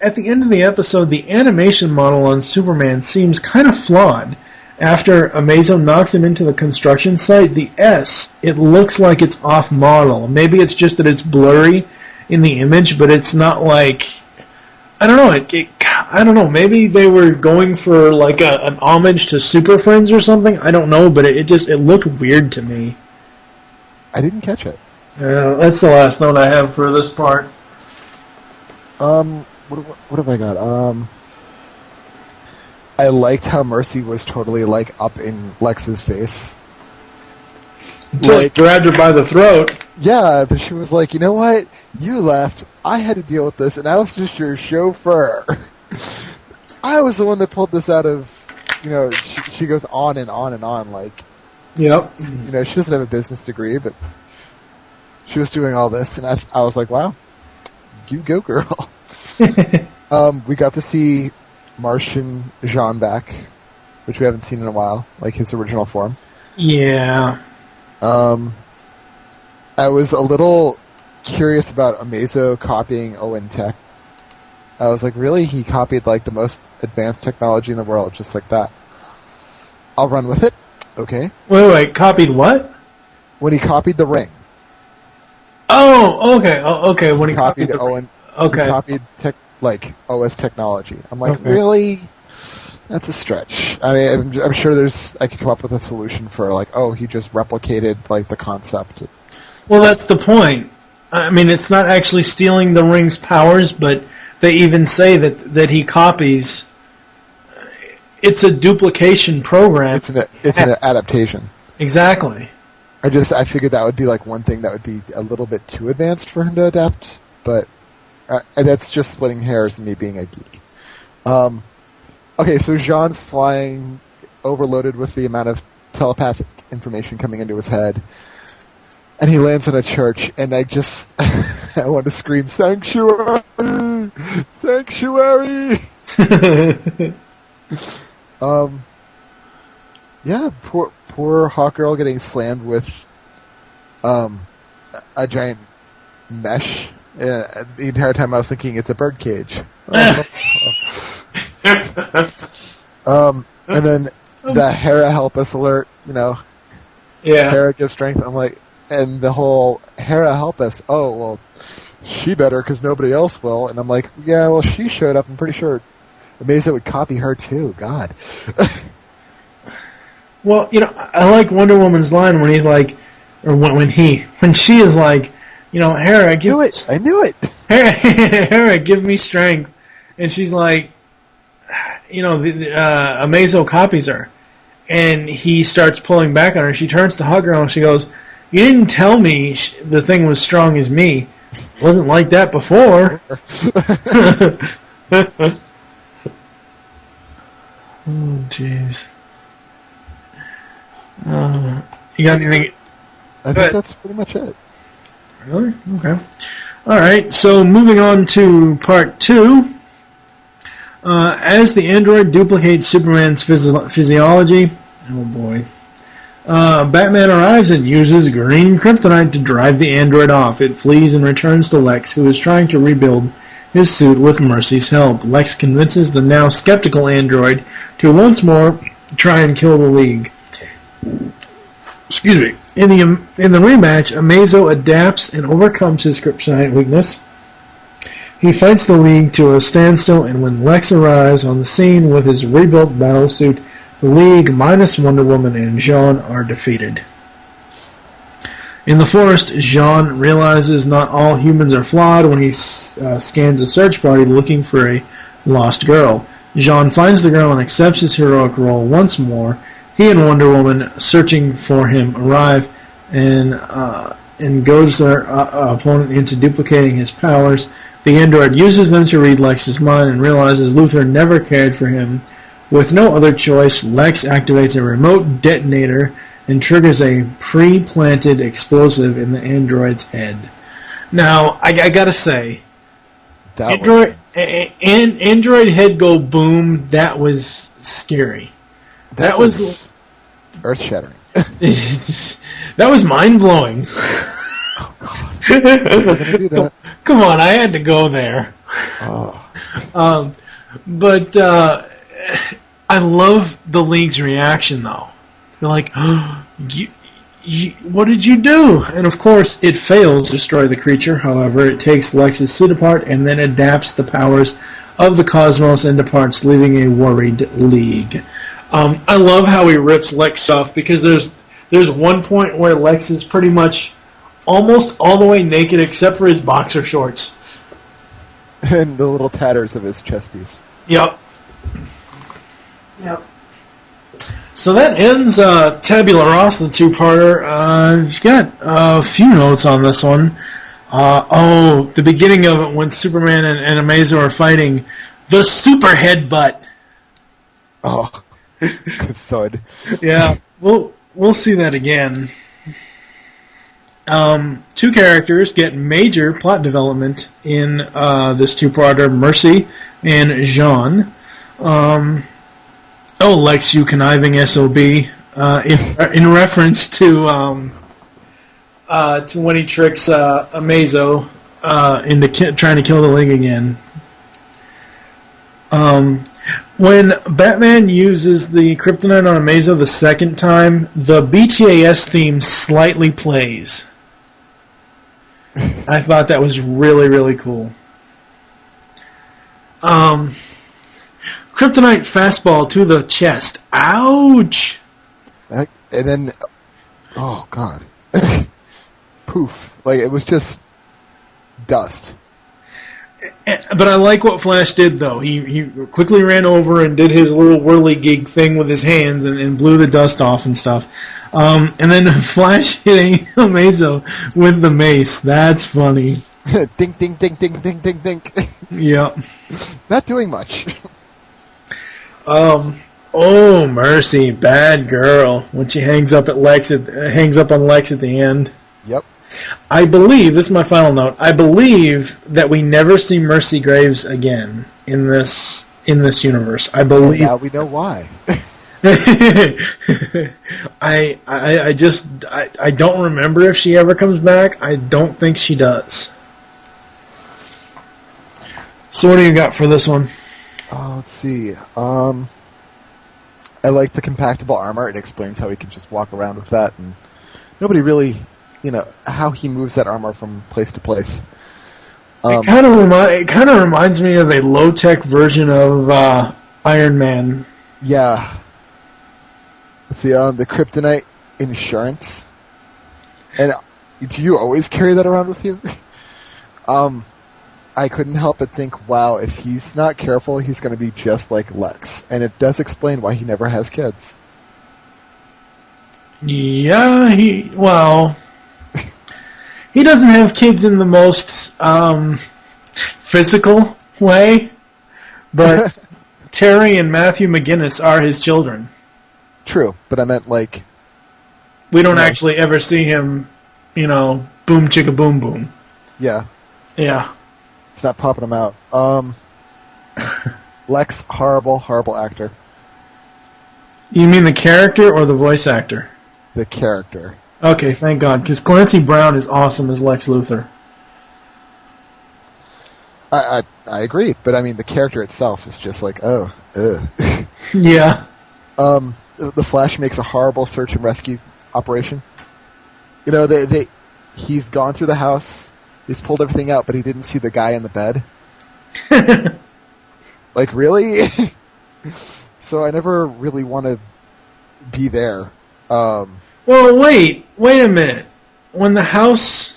At the end of the episode, the animation model on Superman seems kind of flawed. After Amazo knocks him into the construction site, the S, it looks like it's off model. Maybe it's just that it's blurry in the image, but it's not like... I don't know. I don't know. Maybe they were going for like an homage to Super Friends or something. I don't know, but it looked weird to me. I didn't catch it. That's the last note I have for this part. What have I got? I liked how Mercy was totally like up in Lex's face. Until he grabbed her by the throat. Yeah, but she was like, you know what? You left. I had to deal with this, and I was just your chauffeur. I was the one that pulled this out of, she goes on and on and on, like, yep. She doesn't have a business degree, but she was doing all this, and I was like, wow, you go, girl. We got to see Martian Jean back, which we haven't seen in a while, like his original form. Yeah. I was a little curious about Amazo copying Owen Tech. I was like, really? He copied like the most advanced technology in the world, just like that. I'll run with it. Okay. Wait, copied what? When he copied the ring. Oh, okay. Okay. When he copied the Owen. Okay. He copied like OS technology. I'm like, really? That's a stretch. I mean, I'm sure I could come up with a solution for like, he just replicated like the concept. Well, that's the point. I mean, it's not actually stealing the ring's powers, but they even say that he copies. It's a duplication program. It's an adaptation. Exactly. I figured that would be like one thing that would be a little bit too advanced for him to adapt, but that's just splitting hairs and me being a geek. Okay, so Jean's flying, overloaded with the amount of telepathic information coming into his head, and he lands in a church, and I just I want to scream, "Sanctuary! Sanctuary!" Yeah, poor Hawkgirl getting slammed with a giant mesh. The entire time I was thinking it's a birdcage. And then the Hera help us alert, Hera gives strength. I'm like, and the whole Hera help us. Oh, well, she better because nobody else will. And I'm like, yeah, well, she showed up. I'm pretty sure Amazo would copy her too. God. Well, I like Wonder Woman's line when he's like, or when she is like, Hera, I knew it. Hera, give me strength. And she's like, Amazo copies her. And he starts pulling back on her. She turns to hug her and she goes, "You didn't tell me the thing was strong as me. It wasn't like that before." Oh, jeez. You got anything? I think that's pretty much it. Really? Okay. All right. So moving on to part 2. As the android duplicates Superman's physiology, oh boy, Batman arrives and uses green kryptonite to drive the android off. It flees and returns to Lex, who is trying to rebuild his suit with Mercy's help. Lex convinces the now skeptical android to once more try and kill the League. Excuse me. In the rematch, Amazo adapts and overcomes his kryptonite weakness. He fights the League to a standstill, and when Lex arrives on the scene with his rebuilt battlesuit, the League, minus Wonder Woman and Jean, are defeated. In the forest, Jean realizes not all humans are flawed when he scans a search party looking for a lost girl. Jean finds the girl and accepts his heroic role once more. He and Wonder Woman, searching for him, arrive and goads their opponent into duplicating his powers. The android uses them to read Lex's mind and realizes Luthor never cared for him. With no other choice, Lex activates a remote detonator and triggers a pre-planted explosive in the android's head. Now, I gotta say, android head go boom, that was scary. That was earth-shattering. That was mind-blowing. Oh, God. Come on, I had to go there. Oh. But I love the League's reaction, though. They're like, "What did you do?" And of course, it fails to destroy the creature. However, it takes Lex's suit apart and then adapts the powers of the cosmos into parts, leaving a worried League. I love how he rips Lex off, because there's one point where Lex is pretty much almost all the way naked except for his boxer shorts. And the little tatters of his chest piece. Yep. So that ends Tabula Rasa, the 2-parter. I've got a few notes on this one. The beginning of it when Superman and Amazo are fighting. The super headbutt. Oh, good thud. Yeah, we'll see that again. 2 characters get major plot development in this 2-parter, Mercy and Jean. Lex, you conniving SOB, in reference to when he tricks Amazo into trying to kill the League again. When Batman uses the kryptonite on Amazo the second time, the BTAS theme slightly plays. I thought that was really, really cool. Kryptonite fastball to the chest. Ouch! And then, oh God, poof! Like it was just dust. But I like what Flash did, though. He quickly ran over and did his little whirly-gig thing with his hands and blew the dust off and stuff. And then Flash hitting Amazo with the mace. That's funny. Ding, ding, ding, ding, ding, ding, ding. Yep. Not doing much. Mercy, bad girl. When she hangs up on Lex at the end. Yep. I believe, this is my final note, I believe that we never see Mercy Graves again in this universe. I believe. Now we know why. I don't remember if she ever comes back. I don't think she does. So what do you got for this one? Let's see. I like the compactable armor. It explains how he can just walk around with that, and nobody really, how he moves that armor from place to place. It kind of reminds me of a low-tech version of Iron Man. Yeah. Let's see, the kryptonite insurance. And do you always carry that around with you? I couldn't help but think, wow, if he's not careful, he's going to be just like Lex. And it does explain why he never has kids. Yeah, he doesn't have kids in the most physical way, but Terry and Matthew McGinnis are his children. True, but I meant like... We don't actually ever see him, boom chicka boom boom. Yeah. Yeah. It's not popping him out. Lex, horrible actor. You mean the character or the voice actor? The character. Okay, thank God, because Clancy Brown is awesome as Lex Luthor. I agree, but I mean the character itself is just like, oh, ugh. Yeah. The Flash makes a horrible search and rescue operation. He's gone through the house, he's pulled everything out, but he didn't see the guy in the bed. Like, really? So I never really want to be there. Well, wait a minute. When the house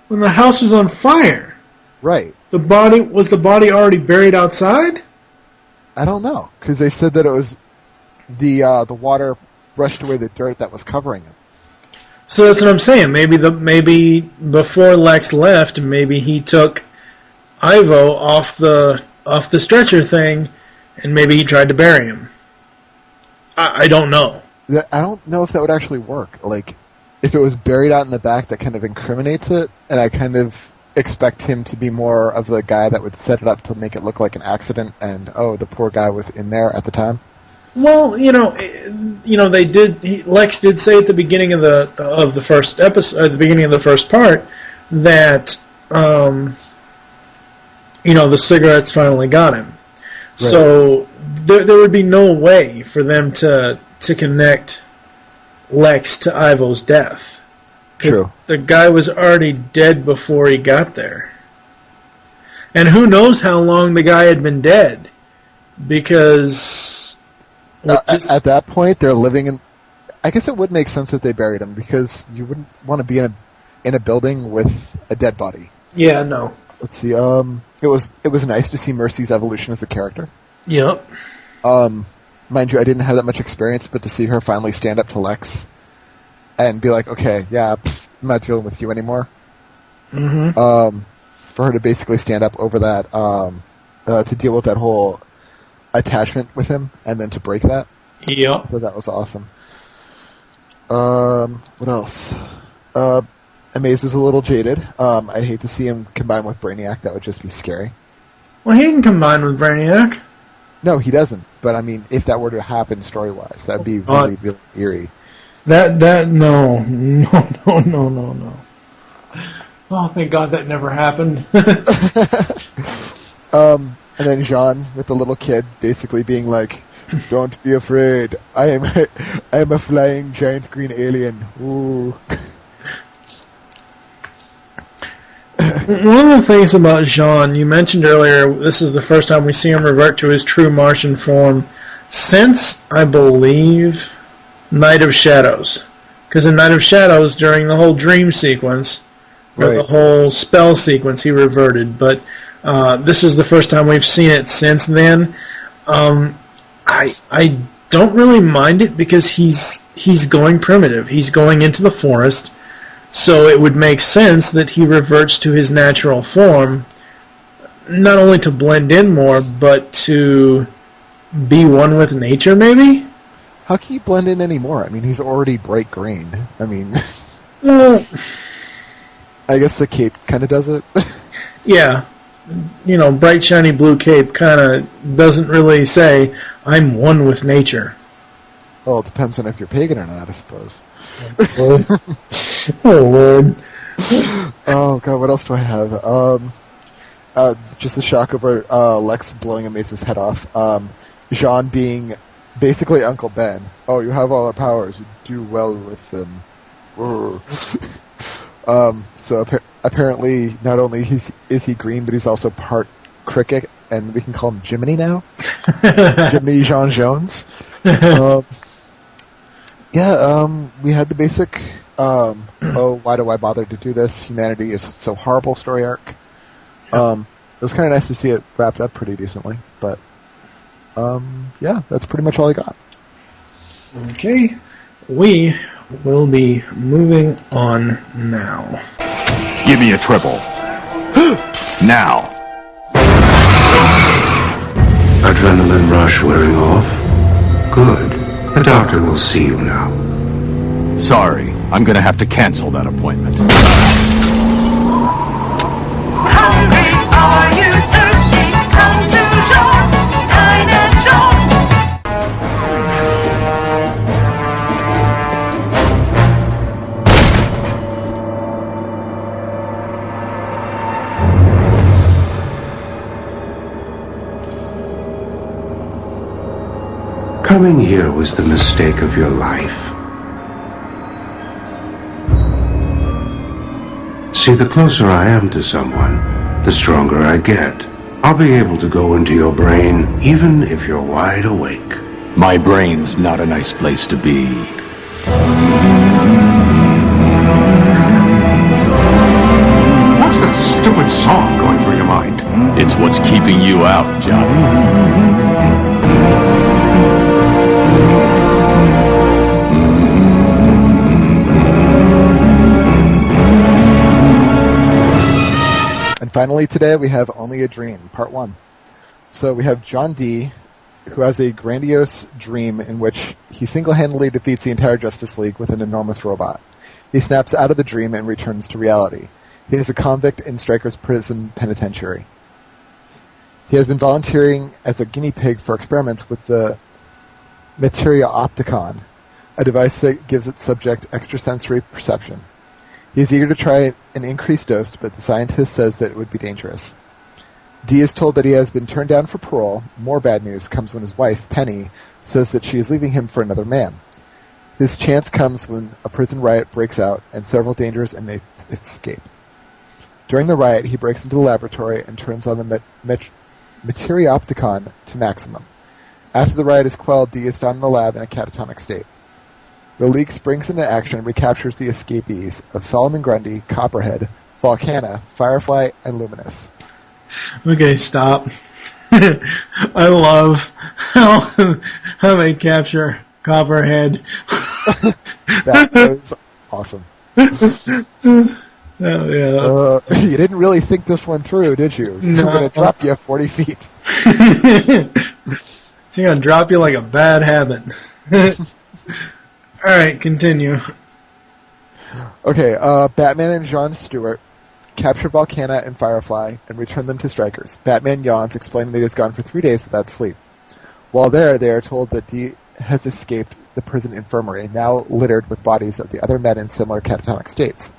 was on fire, right? Was the body already buried outside? I don't know, because they said that it was the water brushed away the dirt that was covering it. So that's what I'm saying. Maybe before Lex left, maybe he took Ivo off the stretcher thing, and maybe he tried to bury him. I don't know. I don't know if that would actually work. Like, if it was buried out in the back, that kind of incriminates it, and I kind of expect him to be more of the guy that would set it up to make it look like an accident, and the poor guy was in there at the time. Well, they did. Lex did say at the beginning of the first episode, at the beginning of the first part, that the cigarettes finally got him. Right. So there would be no way for them to connect Lex to Ivo's death. True. The guy was already dead before he got there. And who knows how long the guy had been dead. Because... at that point, they're living in... I guess it would make sense if they buried him, because you wouldn't want to be in a building with a dead body. Yeah, no. Let's see, it was nice to see Mercy's evolution as a character. Yep. Mind you, I didn't have that much experience, but to see her finally stand up to Lex and be like, okay, yeah, I'm not dealing with you anymore. Mm-hmm. For her to basically stand up over that, to deal with that whole attachment with him, and then to break that. Yep. I thought that was awesome. What else? Amaze is a little jaded. I'd hate to see him combine with Brainiac. That would just be scary. Well, he didn't combine with Brainiac. No, he doesn't. But I mean, if that were to happen story-wise, that'd be really, really eerie. No. Oh, thank God that never happened. And then Jean with the little kid basically being like, "Don't be afraid. I am a flying giant green alien." Ooh. One of the things about Jean, you mentioned earlier, this is the first time we see him revert to his true Martian form since, I believe, Night of Shadows. Because in Night of Shadows, during the whole dream sequence, or the whole spell sequence, he reverted. But this is the first time we've seen it since then. I don't really mind it because he's going primitive. He's going into the forest. So it would make sense that he reverts to his natural form, not only to blend in more, but to be one with nature, maybe? How can you blend in anymore? I mean, he's already bright green. I mean... I guess the cape kind of does it. Yeah. Bright, shiny blue cape kind of doesn't really say, I'm one with nature. Well, it depends on if you're pagan or not, I suppose. Oh, Lord. Oh, God, what else do I have? Just a shock over Lex blowing Amaze's head off. Jean being basically Uncle Ben. Oh, you have all our powers. You do well with them. So apparently, not only is he green, but he's also part cricket, and we can call him Jiminy now. Jiminy Jean Jones. We had the basic, why do I bother to do this? Humanity is so horrible story arc. It was kind of nice to see it wrapped up pretty decently, but, that's pretty much all I got. Okay, we will be moving on now. Give me a triple. Now. Adrenaline rush wearing off? Good. The doctor will see you now. Sorry, I'm gonna have to cancel that appointment. Hungry are you, thirsty? Come to Jones, Dine at Jones. Coming here was the mistake of your life. See, the closer I am to someone, the stronger I get. I'll be able to go into your brain, even if you're wide awake. My brain's not a nice place to be. What's that stupid song going through your mind? It's what's keeping you out, Johnny. And finally today we have Only a Dream, Part 1. So we have John D., who has a grandiose dream in which he single-handedly defeats the entire Justice League with an enormous robot. He snaps out of the dream and returns to reality. He is a convict in Stryker's prison penitentiary. He has been volunteering as a guinea pig for experiments with the Materia Opticon, a device that gives its subject extrasensory perception. He is eager to try an increased dose, but the scientist says that it would be dangerous. D is told that he has been turned down for parole. More bad news comes when his wife, Penny, says that she is leaving him for another man. His chance comes when a prison riot breaks out and several dangerous inmates escape. During the riot, he breaks into the laboratory and turns on the Materia Opticon to maximum. After the riot is quelled, D is found in the lab in a catatonic state. The League springs into action and recaptures the escapees of Solomon Grundy, Copperhead, Volcana, Firefly, and Luminous. Okay, stop. I love how they capture Copperhead. That was awesome. Oh, yeah. You didn't really think this one through, did you? No. I'm going to drop you 40 feet. She's going to drop you like a bad habit. Alright, continue. Okay, Batman and Jon Stewart capture Volcana and Firefly and return them to Strikers. Batman yawns, explaining that he has gone for 3 days without sleep. While there, they are told that D has escaped the prison infirmary, now littered with bodies of the other men in similar catatonic states.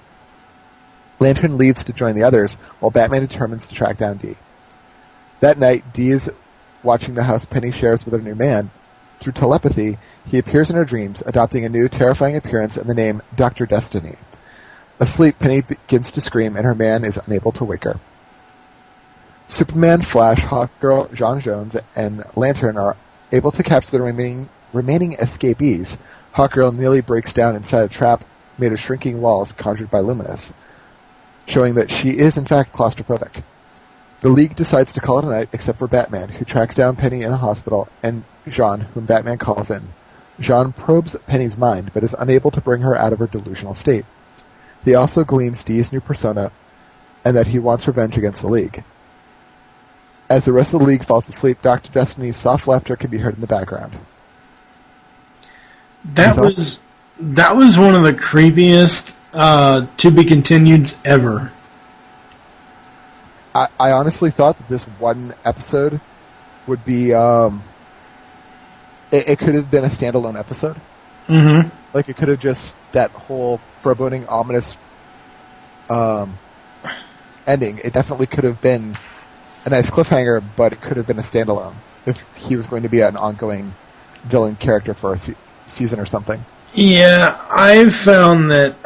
Lantern leaves to join the others, while Batman determines to track down D. That night, D is watching the house Penny shares with her new man. Through telepathy, he appears in her dreams, adopting a new, terrifying appearance and the name Dr. Destiny. Asleep, Penny begins to scream, and her man is unable to wake her. Superman, Flash, Hawkgirl, J'onn J'onzz, and Lantern are able to capture the remaining escapees. Hawkgirl nearly breaks down inside a trap made of shrinking walls conjured by Luminous, showing that she is in fact claustrophobic. The League decides to call it a night, except for Batman, who tracks down Penny in a hospital, and J'onn, whom Batman calls in. J'onn probes Penny's mind, but is unable to bring her out of her delusional state. He also gleans D's new persona, and that he wants revenge against the League. As the rest of the League falls asleep, Dr. Destiny's soft laughter can be heard in the background. That was one of the creepiest to be continued ever. I honestly thought that this one episode would be, it could have been a standalone episode. Mm-hmm. Like, it could have just, that whole foreboding, ominous ending, it definitely could have been a nice cliffhanger, but it could have been a standalone if he was going to be an ongoing villain character for a season or something. Yeah, I've found that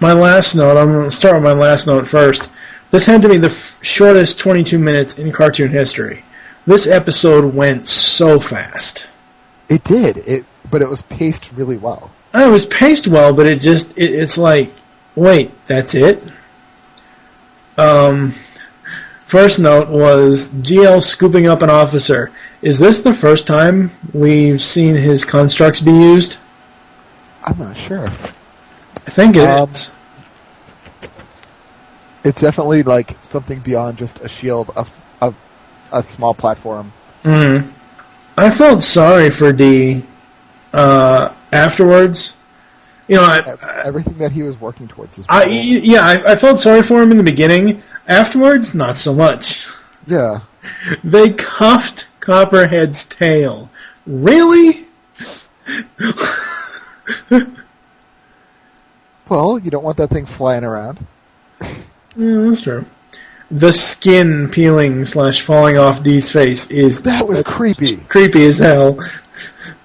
my last note, I'm going to start with my last note first. This had to be the shortest 22 minutes in cartoon history. This episode went so fast. It did, but it was paced really well. It was paced well, but it's like, wait, that's it? First note was GL scooping up an officer. Is this the first time we've seen his constructs be used? I'm not sure. I think it is. It's definitely like something beyond just a shield, a small platform. Mm. I felt sorry for D afterwards. You know, everything that he was working towards is I felt sorry for him in the beginning. Afterwards, not so much. Yeah. They cuffed Copperhead's tail. Really? Well, you don't want that thing flying around. Yeah, that's true. The skin peeling / falling off Dee's face was creepy. Creepy as hell.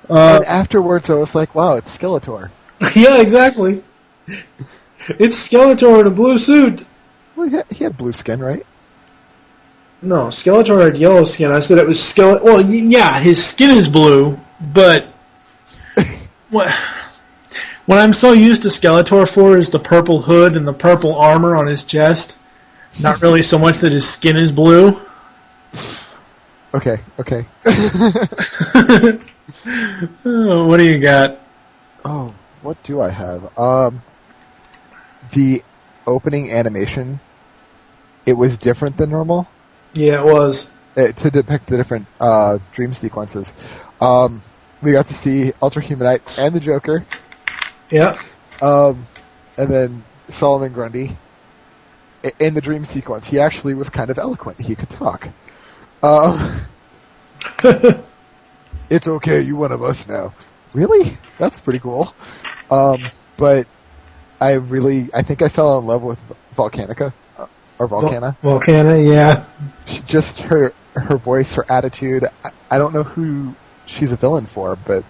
And afterwards, I was like, wow, it's Skeletor. Yeah, exactly. It's Skeletor in a blue suit. Well, he had blue skin, right? No, Skeletor had yellow skin. I said it was Skeletor. Well, yeah, his skin is blue, but what I'm so used to Skeletor for is the purple hood and the purple armor on his chest. Not really so much that his skin is blue. Okay. Oh, what do you got? Oh, what do I have? The opening animation, it was different than normal. Yeah, it was. To depict the different dream sequences. We got to see Ultra Humanite and the Joker. Yeah. And then Solomon Grundy. In the dream sequence, he actually was kind of eloquent. He could talk. It's okay, you're one of us now. Really? That's pretty cool. But I think I fell in love with Volcanica. Or Volcana. Volcana, yeah. Just her voice, her attitude. I don't know who she's a villain for, but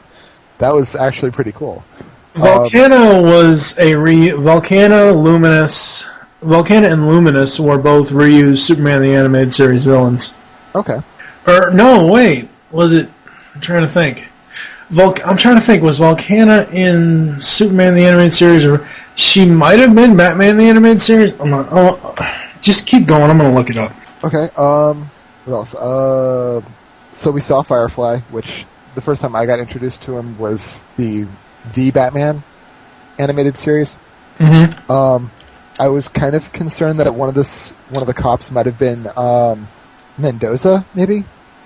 that was actually pretty cool. Volcana was Volcana and Luminous were both reused Superman the Animated Series villains. Okay. Or, no, wait. Was it... I'm trying to think. Was Volcana in Superman the Animated Series, or she might have been Batman the Animated Series? I'm not... just keep going. I'm going to look it up. Okay. What else? So we saw Firefly, which the first time I got introduced to him was the Batman animated series. Mm-hmm. I was kind of concerned that one of the cops might have been Mendoza, maybe,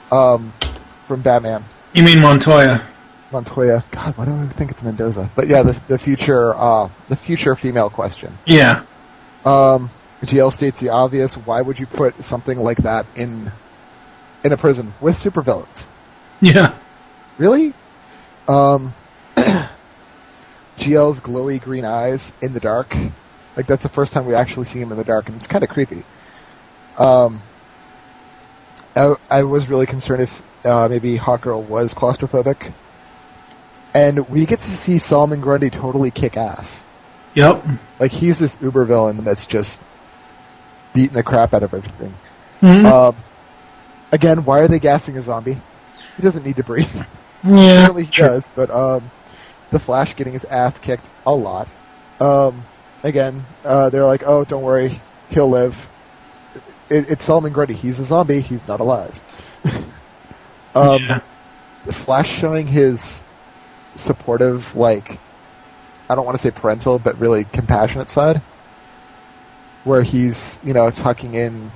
from Batman. You mean Montoya? Montoya. God, why do I think it's Mendoza? But yeah, the future female question. Yeah. GL states the obvious. Why would you put something like that in a prison with supervillains? Yeah. Really? GL's glowy green eyes in the dark. Like, that's the first time we actually see him in the dark, and it's kind of creepy. I was really concerned if maybe Hawkgirl was claustrophobic. And we get to see Solomon Grundy totally kick ass. Yep. Like, he's this uber villain that's just beating the crap out of everything. Mm-hmm. Again, why are they gassing a zombie? He doesn't need to breathe. Yeah. Apparently he does, but the Flash getting his ass kicked a lot. Again, they're like, oh, don't worry, he'll live. It's Solomon Grundy. He's a zombie. He's not alive. Yeah. The Flash showing his supportive, like, I don't want to say parental, but really compassionate side, where he's, tucking in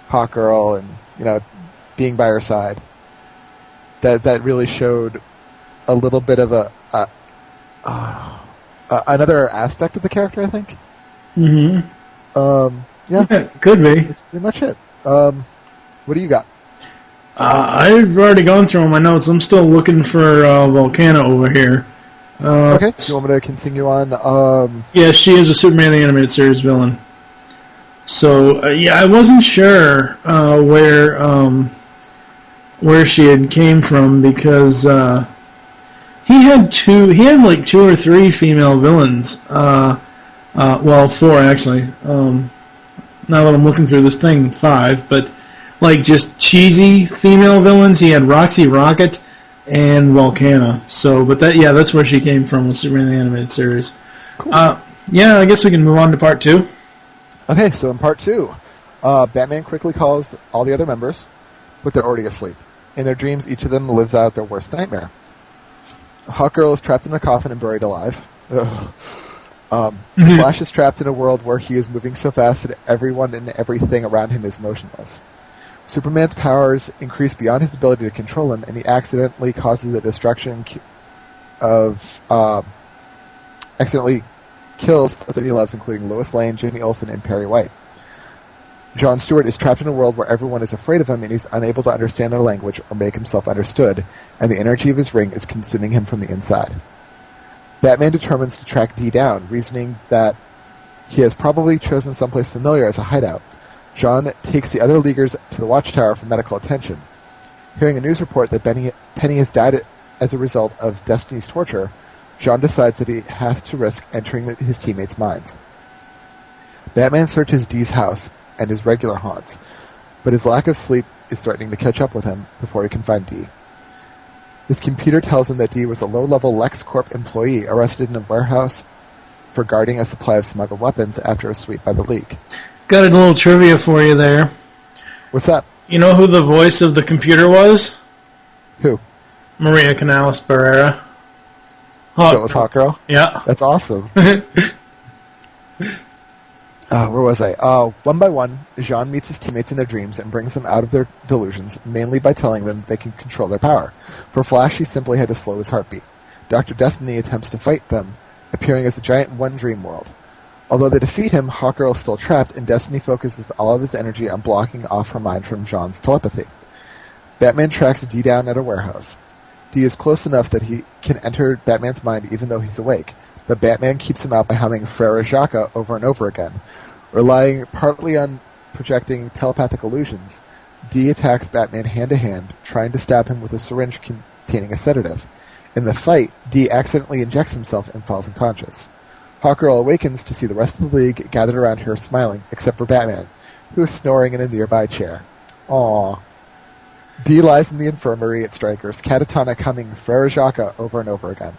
Hawkgirl and, being by her side. That really showed a little bit of another aspect of the character, I think. Mm-hmm. Yeah, could be. That's pretty much it. What do you got? I've already gone through my notes. I'm still looking for Volcana over here. Okay, do you want me to continue on? Yeah, she is a Superman the Animated Series villain. So, I wasn't sure where she had came from because he had like 2 or 3 female villains. Well, 4 actually. Now that I'm looking through this thing, 5, but like just cheesy female villains. He had Roxy Rocket and Volcana. So, but that's where she came from with Superman the Animated Series. Cool. I guess we can move on to part 2. Okay, so in part 2, Batman quickly calls all the other members, but they're already asleep. In their dreams, each of them lives out their worst nightmare. Hawkgirl is trapped in a coffin and buried alive. Flash is trapped in a world where he is moving so fast that everyone and everything around him is motionless. Superman's powers increase beyond his ability to control him, and he accidentally causes the destruction accidentally kills those that he loves, including Lois Lane, Jimmy Olsen, and Perry White. Jon Stewart is trapped in a world where everyone is afraid of him, and he's unable to understand their language or make himself understood, and the energy of his ring is consuming him from the inside. Batman determines to track Dee down, reasoning that he has probably chosen someplace familiar as a hideout. John takes the other Leaguers to the Watchtower for medical attention. Hearing a news report that Penny has died as a result of Destiny's torture, John decides that he has to risk entering his teammates' minds. Batman searches Dee's house and his regular haunts, but his lack of sleep is threatening to catch up with him before he can find Dee. His computer tells him that Dee was a low-level LexCorp employee arrested in a warehouse for guarding a supply of smuggled weapons after a sweep by the League. Got a little trivia for you there. What's that? You know who the voice of the computer was? Who? Maria Canales-Barrera. So it was Hawkgirl? Yeah. That's awesome. Where was I? One by one, Jean meets his teammates in their dreams and brings them out of their delusions, mainly by telling them they can control their power. For Flash, he simply had to slow his heartbeat. Dr. Destiny attempts to fight them, appearing as a giant one-dream world. Although they defeat him, Hawkgirl is still trapped, and Destiny focuses all of his energy on blocking off her mind from Jean's telepathy. Batman tracks Dee down at a warehouse. Dee is close enough that he can enter Batman's mind even though he's awake, but Batman keeps him out by humming Frere Jacques over and over again. Relying partly on projecting telepathic illusions, Dee attacks Batman hand-to-hand, trying to stab him with a syringe containing a sedative. In the fight, Dee accidentally injects himself and falls unconscious. Hawkgirl awakens to see the rest of the League gathered around her smiling, except for Batman, who is snoring in a nearby chair. Aww. Dee lies in the infirmary at Stryker's, catatonic humming Frere Jacques over and over again.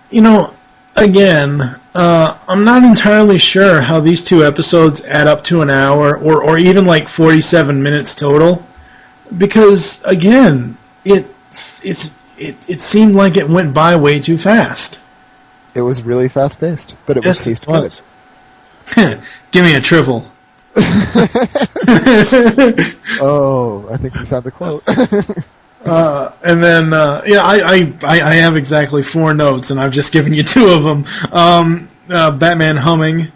You know, again, I'm not entirely sure how these 2 episodes add up to an hour, or even like 47 minutes total, because again, it seemed like it went by way too fast. It was really fast-paced, but it was paced good. Give me a triple. Oh, I think we found the quote. And then, I have exactly 4 notes, and I've just given you 2 of them. Batman humming,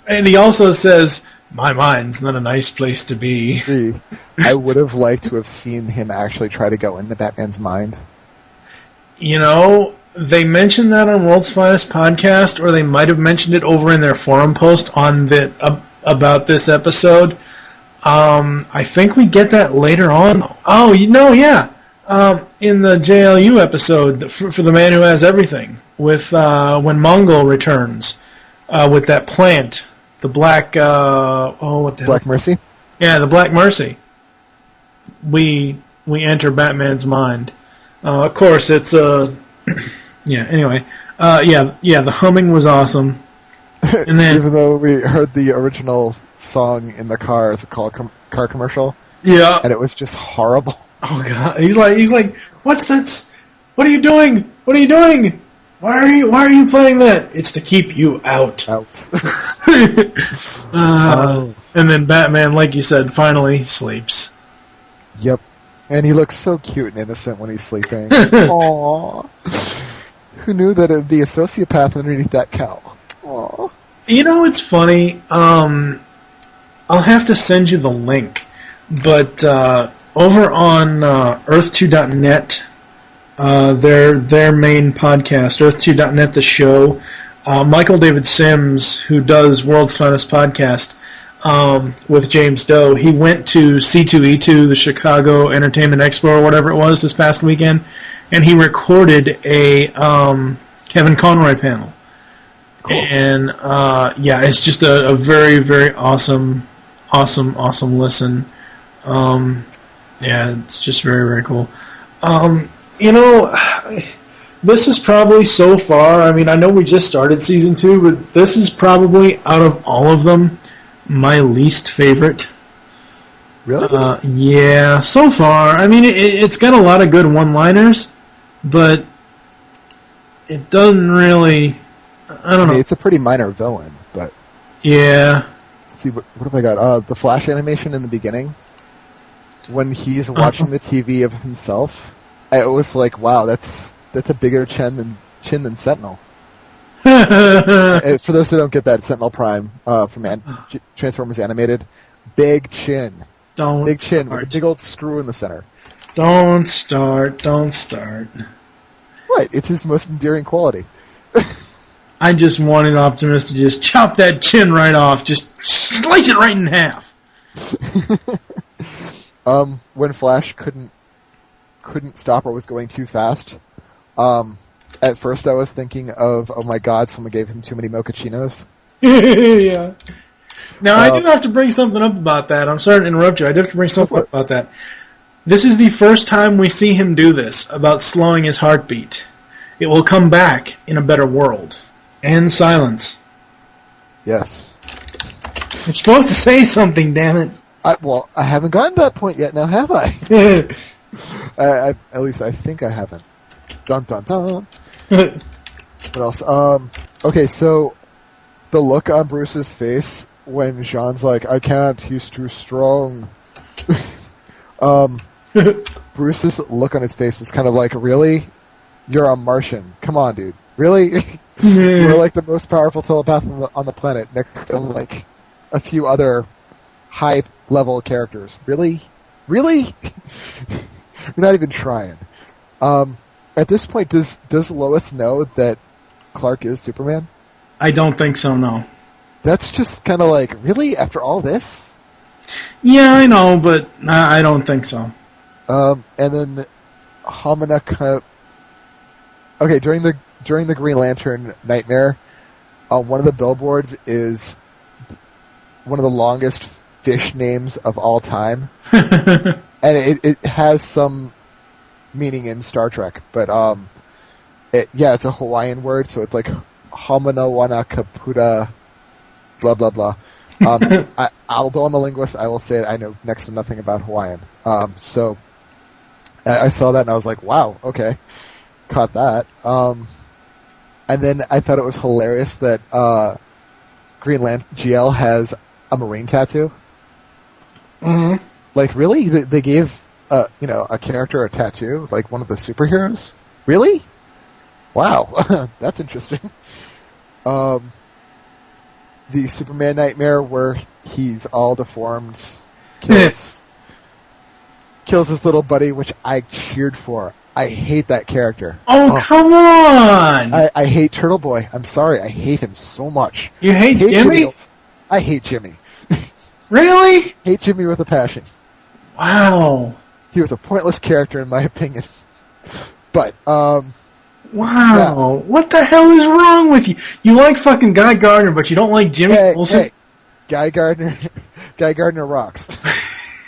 and he also says, "My mind's not a nice place to be." I would have liked to have seen him actually try to go into Batman's mind. You know, they mentioned that on World's Finest Podcast, or they might have mentioned it over in their forum post on about this episode. I think we get that later on. Oh, yeah. In the JLU episode, for the Man Who Has Everything, with when Mongol returns with that plant, the Black what the hell? Black Mercy? Yeah, the Black Mercy. We enter Batman's mind. Of course, it's anyway, the humming was awesome. And then, even though we heard the original song in the car as a car commercial, yeah, and it was just horrible. Oh god, he's like, what's that? What are you doing? What are you doing? Why are you playing that? It's to keep you out. And then Batman, like you said, finally sleeps. Yep, and he looks so cute and innocent when he's sleeping. Aww. Who knew that it would be a sociopath underneath that cowl? Aww. You know, it's funny. I'll have to send you the link, but over on Earth2.net, their main podcast, Earth2.net, the show, Michael David Sims, who does World's Finest Podcast with James Doe, he went to C2E2, the Chicago Entertainment Expo or whatever it was this past weekend, and he recorded a Kevin Conroy panel. Cool. And yeah, it's just a very, very awesome listen. Yeah, it's just very, very cool. You know, this is probably so far, I mean, I know we just started Season 2, but this is probably, out of all of them, my least favorite. Really? Yeah, so far. I mean, it's got a lot of good one-liners, but it doesn't really, I don't know. It's a pretty minor villain, but... Yeah. See, what have I got? The Flash animation in the beginning, when he's watching the TV of himself, it was like, wow, that's a bigger chin than Sentinel. For those who don't get that, Sentinel Prime from Transformers Animated, big chin. Big chin with a big old screw in the center. Don't start. What? It's his most endearing quality. I just wanted Optimus to just chop that chin right off. Just slice it right in half. When Flash couldn't stop or was going too fast, at first I was thinking of, oh my god, someone gave him too many mochachinos. Yeah. Now, I do have to bring something up about that. I'm sorry to interrupt you. I do have to bring something up about that. This is the first time we see him do this, about slowing his heartbeat. It will come back in a better world. And silence. Yes. It's supposed to say something, damn it. I haven't gotten to that point yet now, have I? At least I think I haven't. Dun dun dun. What else? Okay, so the look on Bruce's face when Jean's like, I can't, he's too strong. Bruce's look on his face was kind of like, really? You're a Martian. Come on, dude. Really? You're like the most powerful telepath on the planet, next to like a few other high-level characters. Really? Really? You're not even trying. At this point, does Lois know that Clark is Superman? I don't think so, no. That's just kind of like, really? After all this? Yeah, I know, but I don't think so. And then Hamina... Okay, during the Green Lantern Nightmare, one of the billboards is one of the longest fish names of all time. And it has some meaning in Star Trek, but it's a Hawaiian word, so it's like Hamana Wana Kaputa blah blah blah. Although I'm a linguist, I will say I know next to nothing about Hawaiian. So I saw that and I was like, wow, okay. Caught that. And then I thought it was hilarious that Green Lantern GL has a Marine tattoo. Mm-hmm. Like, really? They gave a character a tattoo? Like one of the superheroes? Really? Wow. That's interesting. The Superman Nightmare where he's all deformed, kills his little buddy, which I cheered for. I hate that character. Oh, come on! I hate Turtle Boy. I'm sorry. I hate him so much. You hate Jimmy? I hate Jimmy. Really? Hate Jimmy with a passion. Wow. He was a pointless character in my opinion. But, wow. Yeah. What the hell is wrong with you? You like fucking Guy Gardner, but you don't like Jimmy Olsen? Hey. Guy Gardner rocks.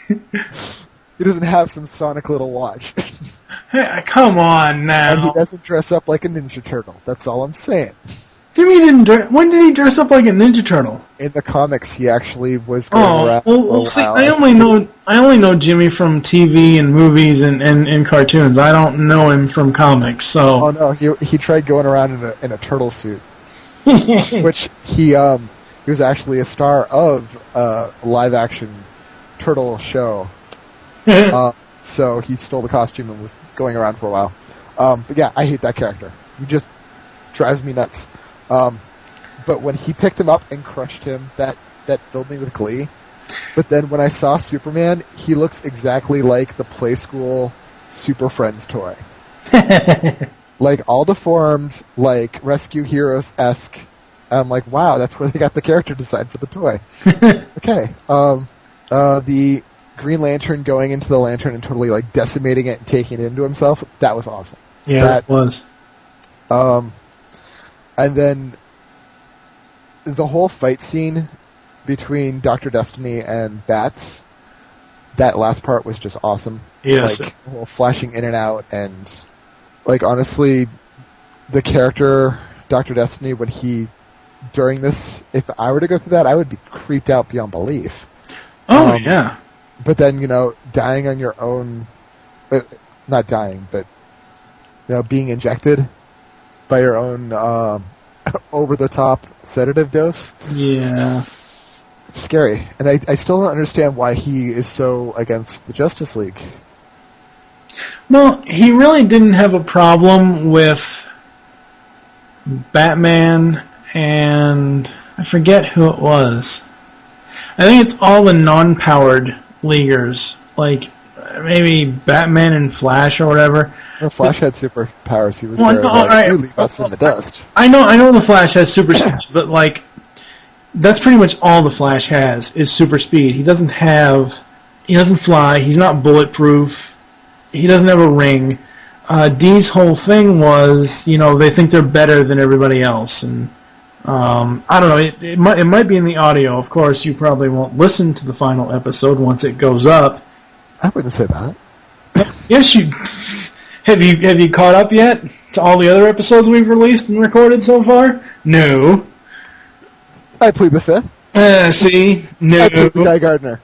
He doesn't have some sonic little watch. Hey, come on now. And he doesn't dress up like a Ninja Turtle. That's all I'm saying. Jimmy didn't. When did he dress up like a Ninja Turtle? In the comics, he actually was going around. Well, see, I only know Jimmy from TV and movies and cartoons. I don't know him from comics. So. Oh no, he tried going around in a turtle suit, which he was actually a star of a live action turtle show. So he stole the costume and was going around for a while. But yeah, I hate that character. drives me nuts. But when he picked him up and crushed him, that filled me with glee. But then when I saw Superman, he looks exactly like the Play School Super Friends toy. Like, all deformed, like, Rescue Heroes-esque. I'm like, wow, that's where they got the character design for the toy. Okay. The Green Lantern going into the Lantern and totally, like, decimating it and taking it into himself, that was awesome. Yeah, that was. And then the whole fight scene between Dr. Destiny and Bats, that last part was just awesome. Yes. Like, the whole flashing in and out, and, like, honestly, the character, Dr. Destiny, when he, during this, if I were to go through that, I would be creeped out beyond belief. Oh, yeah. But then, dying on your own, not dying, but, being injected by your own over-the-top sedative dose. Yeah. It's scary. And I still don't understand why he is so against the Justice League. Well, he really didn't have a problem with Batman and I forget who it was. I think it's all the non-powered leaguers, like maybe Batman and Flash or whatever. Well, Flash had superpowers. He was you leave us in the dust. I know the Flash has super speed, but like that's pretty much all the Flash has is super speed. He doesn't fly, he's not bulletproof, he doesn't have a ring. Dee's whole thing was, they think they're better than everybody else, and I don't know, it might be in the audio. Of course, you probably won't listen to the final episode once it goes up. I wouldn't say that. Yes, you have you caught up yet to all the other episodes we've released and recorded so far? No. I plead the fifth. See? No. I plead the Guy Gardner.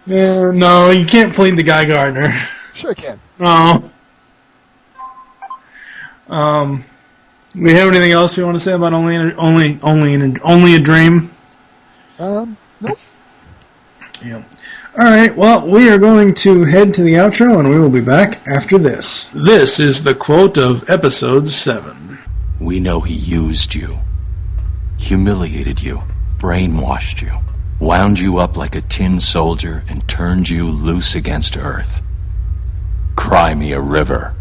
No, you can't plead the Guy Gardner. Sure I can. No. We have anything else we want to say about Only a Dream? Nope. Yeah. Alright, well, we are going to head to the outro, and we will be back after this. This is the quote of Episode 7. We know he used you, humiliated you, brainwashed you, wound you up like a tin soldier, and turned you loose against Earth. Cry me a river.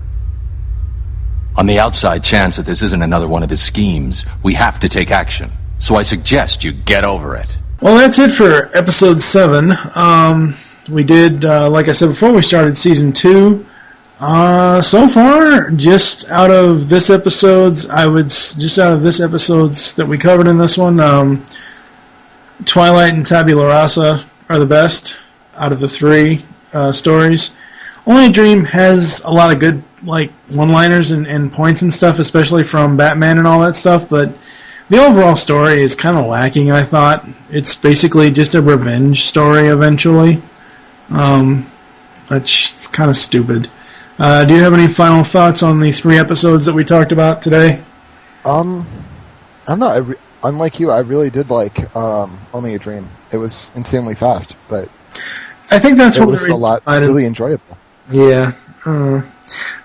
On the outside chance that this isn't another one of his schemes, we have to take action. So I suggest you get over it. Well, that's it for Episode 7. We did, like I said before, we started Season 2. So far, just out of this episodes that we covered in this one, Twilight and Tabula Rasa are the best out of the 3 stories. Only a Dream has a lot of good, like, one-liners and points and stuff, especially from Batman and all that stuff, but the overall story is kind of lacking, I thought. It's basically just a revenge story eventually. It's kind of stupid. Do you have any final thoughts on the 3 episodes that we talked about today? I'm not. Unlike you, I really did like Only a Dream. It was insanely fast, but I think that's it was really enjoyable. Yeah.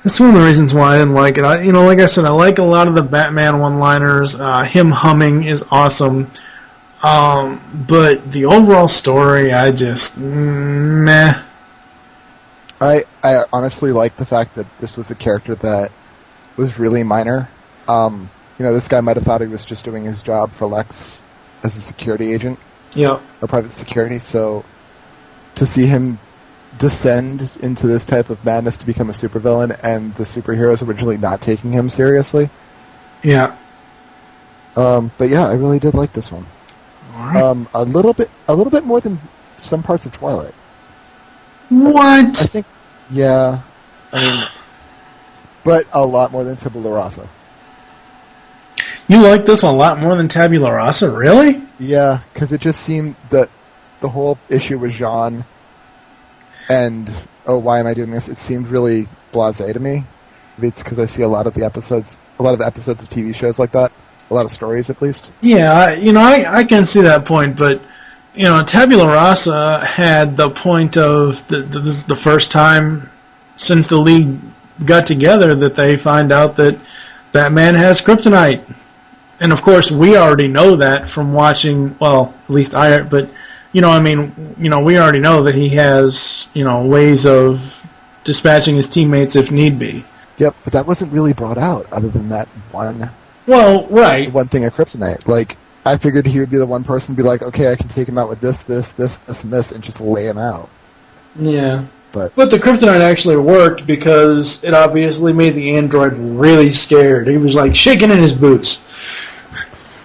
That's one of the reasons why I didn't like it. Like I said, I like a lot of the Batman one-liners. Him humming is awesome. But the overall story, I just, meh. I honestly like the fact that this was a character that was really minor. This guy might have thought he was just doing his job for Lex as a security agent. Yeah. Or private security, so to see him descend into this type of madness to become a supervillain, and the superheroes originally not taking him seriously. Yeah. But yeah, I really did like this one. All right. A little bit more than some parts of Twilight. What? I think, yeah. But a lot more than Tabula Rasa. You like this a lot more than Tabula Rasa, really? Yeah, because it just seemed that the whole issue with Jean and, why am I doing this? It seemed really blasé to me. Maybe it's because I see a lot of episodes of TV shows like that. A lot of stories, at least. Yeah, I can see that point, but, Tabula Rasa had the point of, this is the first time since the League got together that they find out that Batman has kryptonite. And of course, we already know that from watching, well, at least I, but, we already know that he has, ways of dispatching his teammates if need be. Yep, but that wasn't really brought out other than that one. Well, right. One thing of kryptonite. Like, I figured he would be the one person to be like, okay, I can take him out with this, and this, and just lay him out. Yeah. But the kryptonite actually worked because it obviously made the android really scared. He was, like, shaking in his boots.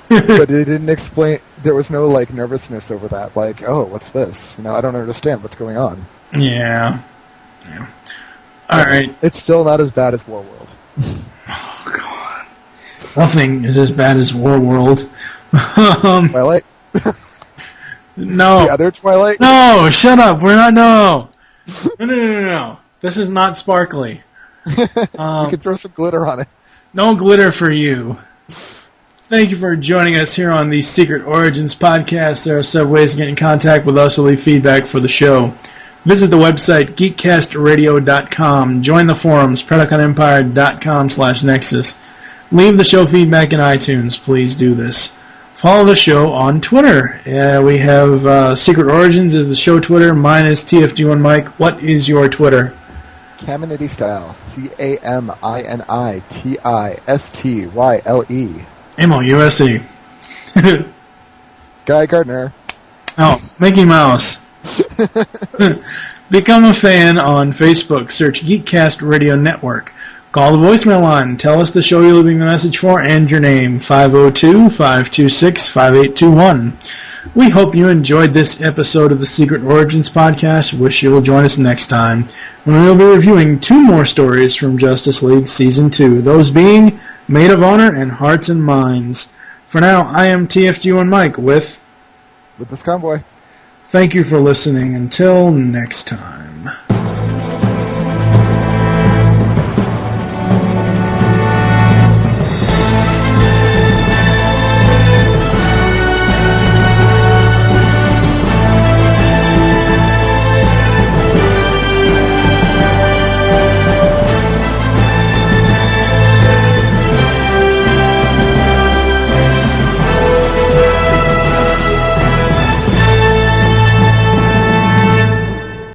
But it didn't explain, there was no, like, nervousness over that. Like, oh, what's this? I don't understand what's going on. Yeah. All right. It's still not as bad as Warworld. Oh, God. Nothing is as bad as Warworld. Twilight? No. The other Twilight? No, shut up. We're not, no. No. This is not sparkly. You can throw some glitter on it. No glitter for you. Thank you for joining us here on the Secret Origins podcast. There are several ways to get in contact with us or leave feedback for the show. Visit the website, geekcastradio.com. Join the forums, PredaconEmpire.com/Nexus. Leave the show feedback in iTunes. Please do this. Follow the show on Twitter. We have Secret Origins is the show Twitter. Mine is TFG1Mike. What is your Twitter? Caminiti Style. CAMINITISTYLE. MOUSE. Guy Gardner. Oh, Mickey Mouse. Become a fan on Facebook. Search Geekcast Radio Network. Call the voicemail line. Tell us the show you're leaving a message for and your name. 502-526-5821. We hope you enjoyed this episode of the Secret Origins podcast. Wish you will join us next time when we will be reviewing 2 more stories from Justice League Season 2. Those being Maid of Honor and Hearts and Minds. For now, I am TFG1Mike with Lupis Convoy. Thank you for listening. Until next time.